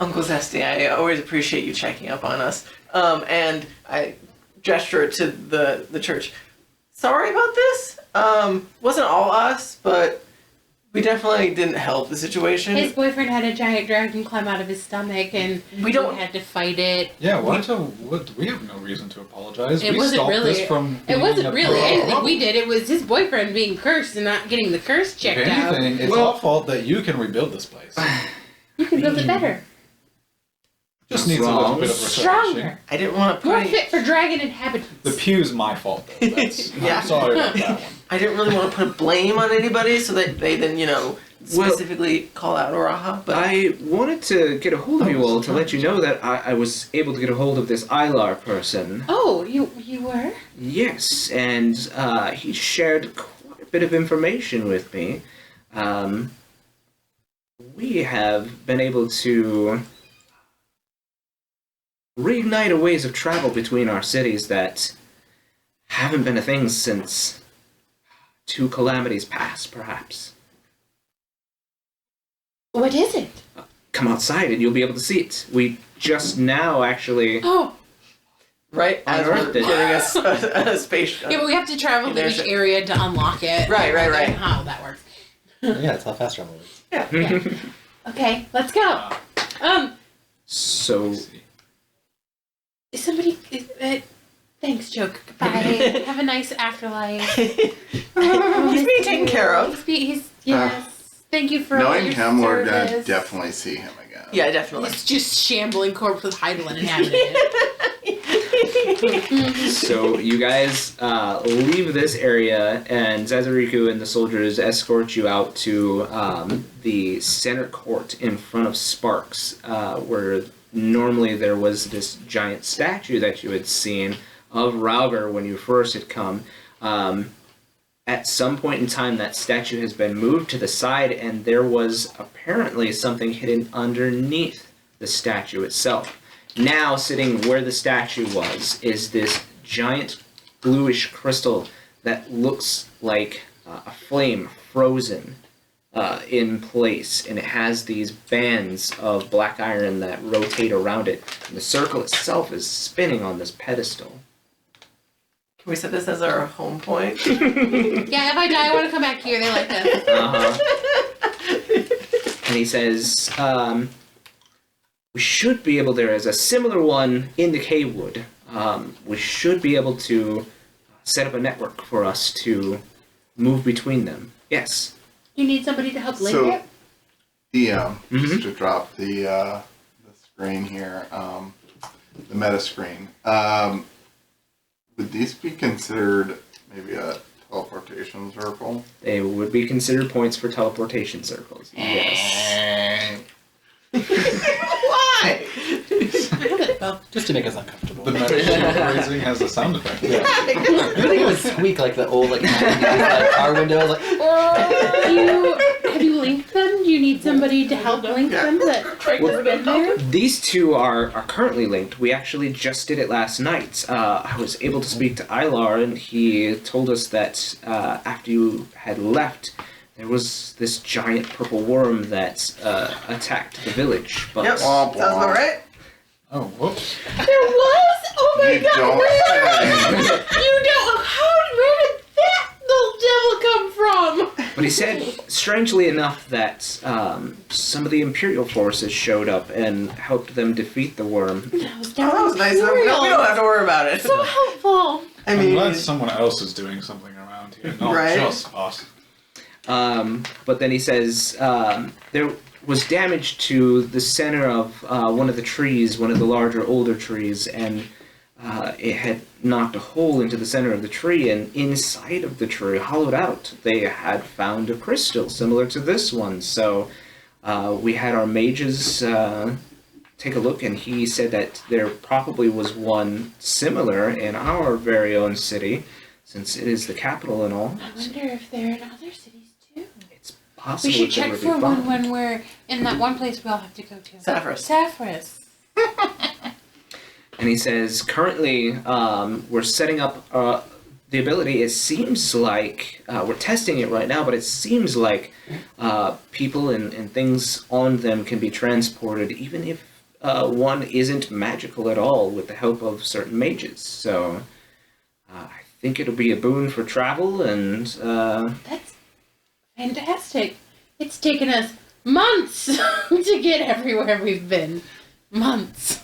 Uncle Zesty, I always appreciate you checking up on us. And I gesture to the church. Sorry about this. Wasn't all us, but we definitely didn't help the situation. His boyfriend had a giant dragon climb out of his stomach, and We don't- had to fight it. Yeah, we have no reason to apologize. It we wasn't stopped really- this from It wasn't being really a anything we did. It was his boyfriend being cursed and not getting the curse If checked out. anything, it's Well- our fault that you can rebuild this place. You can build it better, Just needs a little Wrong. bit of research. stronger, I didn't want to more put fit for dragon inhabitants. The pew's my fault, though. That's, Yeah. I'm sorry about that one. I didn't really want to put blame on anybody so that they then, Well- specifically call out Oraha, but I wanted to get a hold of you all to let you know that I was able to get a hold of this Ilar person. Oh, you were? Yes, and he shared quite a bit of information with me. We have been able to reignite a ways of travel between our cities that haven't been a thing since 2 calamities past, perhaps. What is it? Come outside and you'll be able to see it. We just now actually... Oh, right as we're Unearthed it. getting a space. yeah, but we have to travel to each area to unlock it. Right. I don't know how that works. Yeah, it's how fast travel works. Yeah. Okay, let's go. So... Is somebody? Thanks, joke. Goodbye. Have a nice afterlife. He's being taken care of. He's yes. Thank you for all Knowing your him, we're gonna service. definitely see him again. Yeah, definitely. It's just shambling corpse with Heidelin inhabited. So you guys leave this area, and Zazariku and the soldiers escort you out to the center court in front of Sparks, where normally there was this giant statue that you had seen of Rauger when you first had come. At some point in time, that statue has been moved to the side, and there was apparently something hidden underneath the statue itself. Now, sitting where the statue was, is this giant bluish crystal that looks like a flame frozen in place, and it has these bands of black iron that rotate around it. And the circle itself is spinning on this pedestal. Can we set this as our home point? Yeah, if I die, I want to come back here. They like this. And he says, we should be able, there is a similar one in the K-Wood. We should be able to set up a network for us to move between them. Yes. You need somebody to help link So, it? just to drop the screen here, the meta screen. Would these be considered maybe a teleportation circle? They would be considered points for teleportation circles. Yes. Why? Just to make us uncomfortable. The meta raising has a sound effect. I think it would squeak like the old 90s, like car windows. Like, Have you linked them? Do you need somebody to help link them that has been there? These two are currently linked. We actually just did it last night. I was able to speak to Ilar, and he told us that after you had left, there was this giant purple worm that attacked the village. But Yep, sounds about right. Oh, whoops. There was? Oh my You god! don't Where? say. You don't. Where did that little devil come from? But he said, strangely enough, that some of the Imperial forces showed up and helped them defeat the worm. That was Oh, that was nice. We don't have to worry about it. So helpful. I I'm mean, glad someone else is doing something around here, not Right? just us. But then he says there was damage to the center of one of the trees, one of the larger, older trees, and it had knocked a hole into the center of the tree, and inside of the tree, hollowed out, they had found a crystal similar to this one. So we had our mages take a look, and he said that there probably was one similar in our very own city, since it is the capital and all. I wonder if they're in other cities too. It's possible We should that check would be for one found. when we're in that one place we all have to go to. Sapphiros. And he says, currently, we're setting up the ability. It seems like, we're testing it right now, but it seems like people and things on them can be transported, even if one isn't magical at all, with the help of certain mages. So, I think it'll be a boon for travel, and That's fantastic. It's taken us months to get everywhere we've been. Months.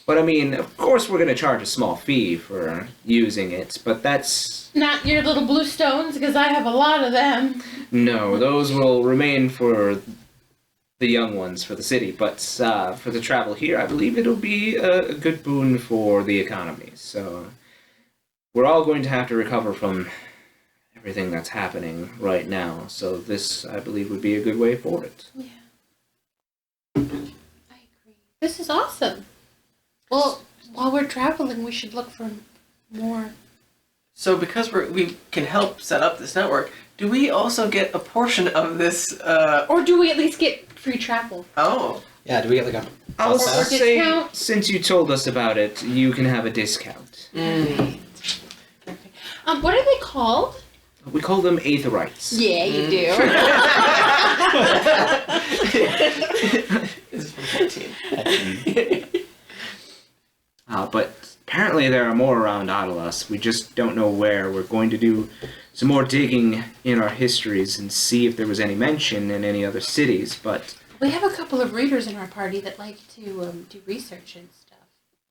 but I mean, of course we're going to charge a small fee for using it, but that's... Not your little blue stones, because I have a lot of them. No, those will remain for the young ones for the city, but for the travel here, I believe it'll be a good boon for the economy. So we're all going to have to recover from everything that's happening right now. So this, I believe, would be a good way for it. Yeah. I agree. This is awesome. Well, while we're traveling, we should look for more. So because we can help set up this network, do we also get a portion of this? Or do we at least get free travel? Oh, Yeah, do we get like a I'll Or process? say, discount? since you told us about it, you can have a discount. What are they called? We call them Aetherites. Yeah, you do. this is from 14. But apparently there are more around Adalas. We just don't know where. We're going to do some more digging in our histories and see if there was any mention in any other cities. But We have a couple of readers in our party that like to do research and stuff.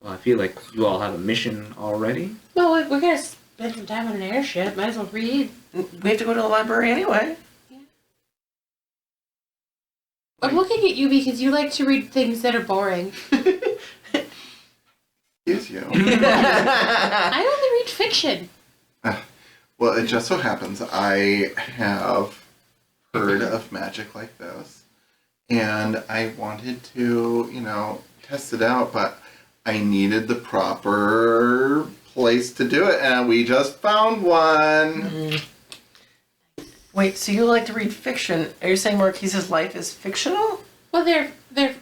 well, I feel like you all have a mission already. Well, we're gonna spend some time on an airship. Might as well read. We have to go to the library anyway. I'm looking at you because you like to read things that are boring. Excuse you. I only read fiction. Well, it just so happens I have heard of magic like this, and I wanted to, test it out, but I needed the proper place to do it, and we just found one. Wait, so you like to read fiction? Are you saying Marquies' life is fictional? Well, they're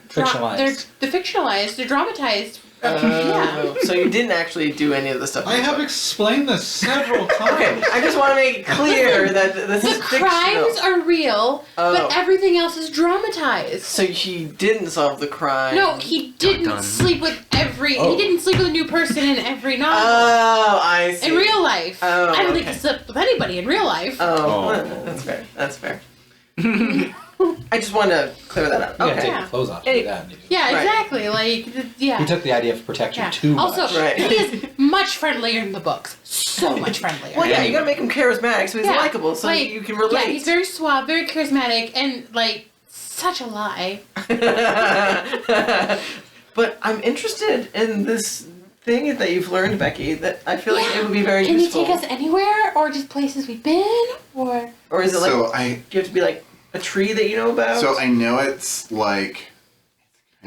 Fictionalized. They're fictionalized. They're dramatized. Yeah. So you didn't actually do any of the stuff. I have explained this several times. Okay, I just want to make it clear that this The is fictional. crimes are real, Oh. but everything else is dramatized. So he didn't solve the crime. No, he didn't done. sleep with every. Oh. He didn't sleep with a new person in every novel. Oh, I see. In real life, Oh, I don't think okay. he slept with anybody in real life. Oh, Oh. that's fair. That's fair. I just wanted to clear that up. You gotta Okay. take Yeah. your clothes off to do that. Yeah, Right. exactly. Like, yeah. He took the idea of protection Yeah. too much. Also, Right. he is much friendlier in the books. So much friendlier. Well, yeah, you gotta make him charismatic so he's Yeah, likable, so like, you can relate. Yeah, he's very suave, very charismatic, and like such a lie. But I'm interested in this thing that you've learned, Becky. That I feel like it would be very Can useful. you take us anywhere, or just places we've been, or? Or is it like So do you have to be like a tree that you know about? So I know it's kind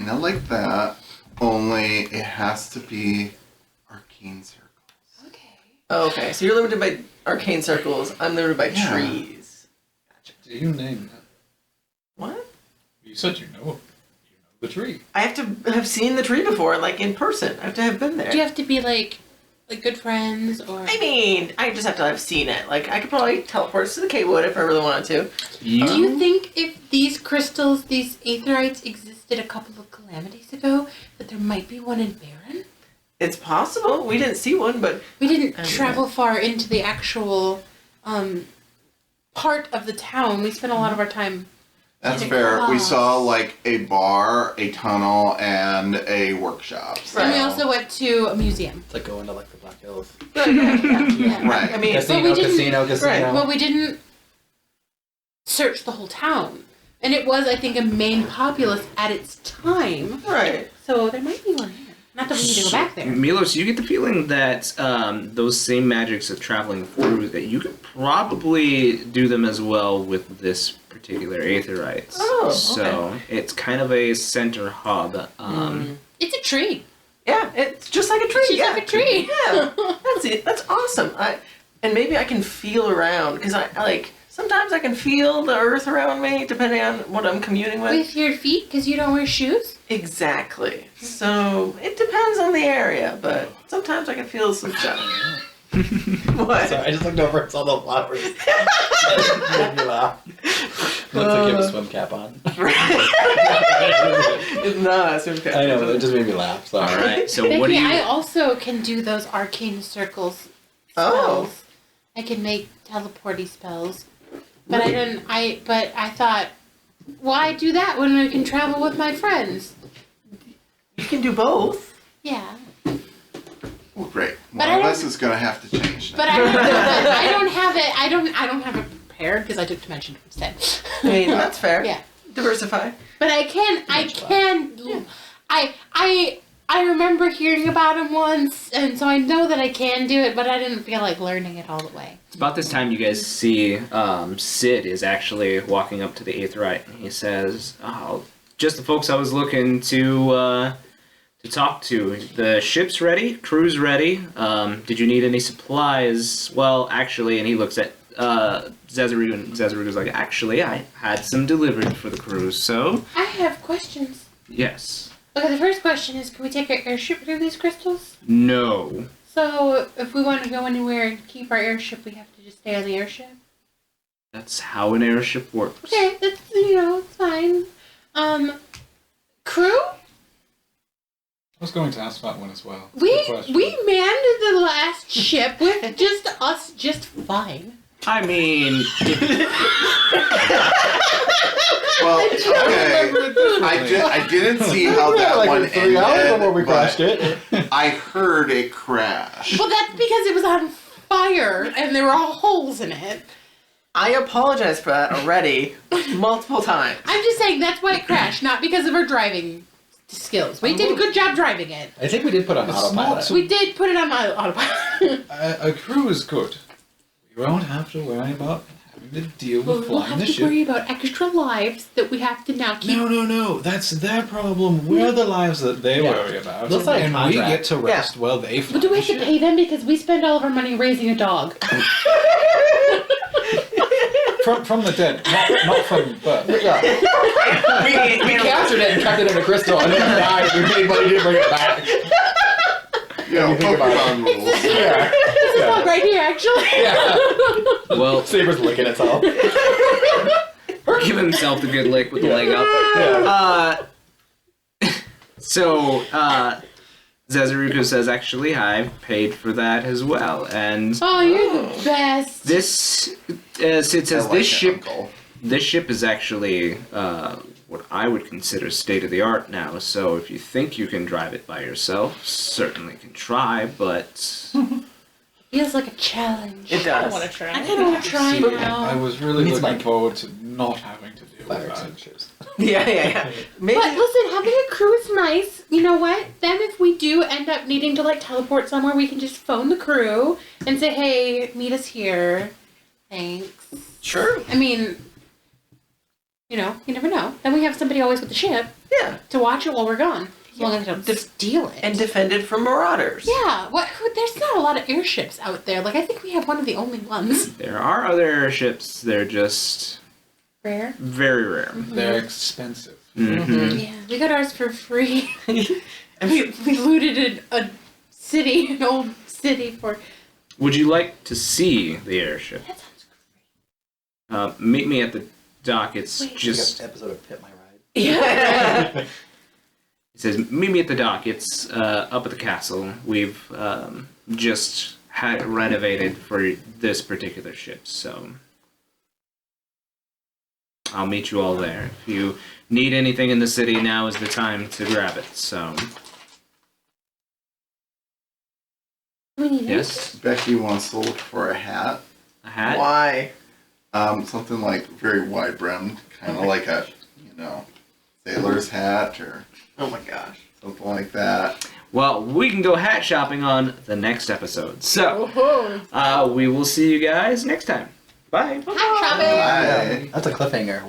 of like that, only it has to be arcane circles. Okay. Oh, okay. So you're limited by arcane circles. I'm limited by Yeah. trees. Gotcha. Do you name that? What? You said you know the tree. I have to have seen the tree before, like in person. I have to have been there. Do you have to be like like good friends, or I mean, I just have to have seen it. Like, I could probably teleport to the K-Wood if I really wanted to. do you think if these crystals, these Aetherites, existed a couple of calamities ago, that there might be one in Baron? It's possible. We didn't see one, but We didn't travel far into the actual part of the town. We spent a lot of our time. That's in a fair. We class. saw like a bar, a tunnel, and a workshop. So. And we also went to a museum. It's like going to like the Black Hills. Yeah. Right. I mean, Casino, didn't- casino. Well, we didn't search the whole town. And it was, I think, a main populace at its time. right. So there might be one here. Not that we need to go back there. Milos, you get the feeling that those same magics of traveling through, that you could probably do them as well with this particular Aetheryte. Oh, okay. So it's kind of a center hub. It's a tree. Yeah, it's just like a tree. It's just yeah. like a tree. Yeah, that's it. That's awesome. And maybe I can feel around because I like sometimes I can feel the earth around me depending on what I'm communing with. With your feet, because you don't wear shoes? Exactly. So it depends on the area, but sometimes I can feel some stuff. What? Sorry, I just looked over and saw the flowers. Made me laugh. Looks like you have a swim cap on. It's not a swim cap. I know, it just made me laugh. Sorry. All right. So Becky, what do you? I also can do those arcane circles Oh. spells. I can make teleporty spells. But I thought, why do that when I can travel with my friends? You can do both. Yeah. Well, great. But One I of don't- us is going to have to change. Now. But I don't have it. I don't have it prepared because I took Dimension instead. I mean, that's fair. Yeah. Diversify. But I remember hearing about him once, and so I know that I can do it, but I didn't feel like learning it all the way. It's about this time you guys see Sid is actually walking up to the Aetheryte, and he says, "Oh, just the folks I was looking to talk to. The ship's ready, crew's ready. Did you need any supplies? Well, actually," and he looks at Zezaru, and Zezaru is like, "Actually, I had some delivered for the crew, so I have questions. yes." Okay, the first question is, can we take our airship through these crystals? No. So, if we want to go anywhere and keep our airship, we have to just stay on the airship? That's how an airship works. Okay, that's, it's fine. Crew? I was going to ask that one as well. We Good question. manned the last ship with just us just fine. I mean, Well, okay. I didn't see how that one ended. before we crashed but it. I heard a crash. Well, that's because it was on fire and there were all holes in it. I apologize for that already multiple times. I'm just saying that's why it crashed, not because of our driving skills. We did a good job driving it. I think we did put on It's autopilot. not- We did put it on my autopilot. A crew is good. We won't have to worry about having to deal with We'll flying have the to ship. worry about extra lives that we have to now keep. No. That's their problem. We're the lives that they Yeah. worry about. They'll sign a and we contract. get to rest while they fly But do we the have to ship. pay them because we spend all of our money raising a dog? From the dead, not from birth. Yeah. We captured it and kept it in a crystal and then it died. We paid money to bring it back. You know, you think about Pokemon rules. Yeah. This dog right here, actually. Yeah. well, Saber's licking itself. give himself the good lick with the leg up. Yeah. So, Zezaruko says, actually, I've paid for that as well. And Oh, you're the best. this, Sid says, I like this it, ship Uncle. this ship is actually what I would consider state-of-the-art now. So if you think you can drive it by yourself, certainly can try, but... Feels like a challenge. It does. want to try. I kind of want to try now. I was really Needs looking mic. forward to not having to deal Fire with that. extinguishers. Yeah. Maybe. But listen, having a crew is nice. You know what? Then if we do end up needing to teleport somewhere, we can just phone the crew and say, "Hey, meet us here. Thanks." Sure. I mean, you never know. Then we have somebody always with the ship Yeah. to watch it while we're gone. As long as they don't steal it. And defended from marauders. yeah, there's not a lot of airships out there. I think we have one of the only ones. There are other airships, they're just Rare. very rare. They're expensive. Mm-hmm. Yeah, we got ours for free. we looted an old city city for. Would you like to see the airship? That sounds great. Meet me at the dock. It's Wait. just. Episode of Pit My Ride. Yeah. It says, meet me at the dock. It's up at the castle. We've just had it renovated for this particular ship, so I'll meet you all there. If you need anything in the city, now is the time to grab it, so... We need Yes? Becky wants to look for a hat. A hat? Why? Something like very wide brimmed, kind of like a, sailor's hat or Oh my gosh. something like that. Well, we can go hat shopping on the next episode. So, Oh, we will see you guys next time. Bye. hat shopping. Bye. That's a cliffhanger.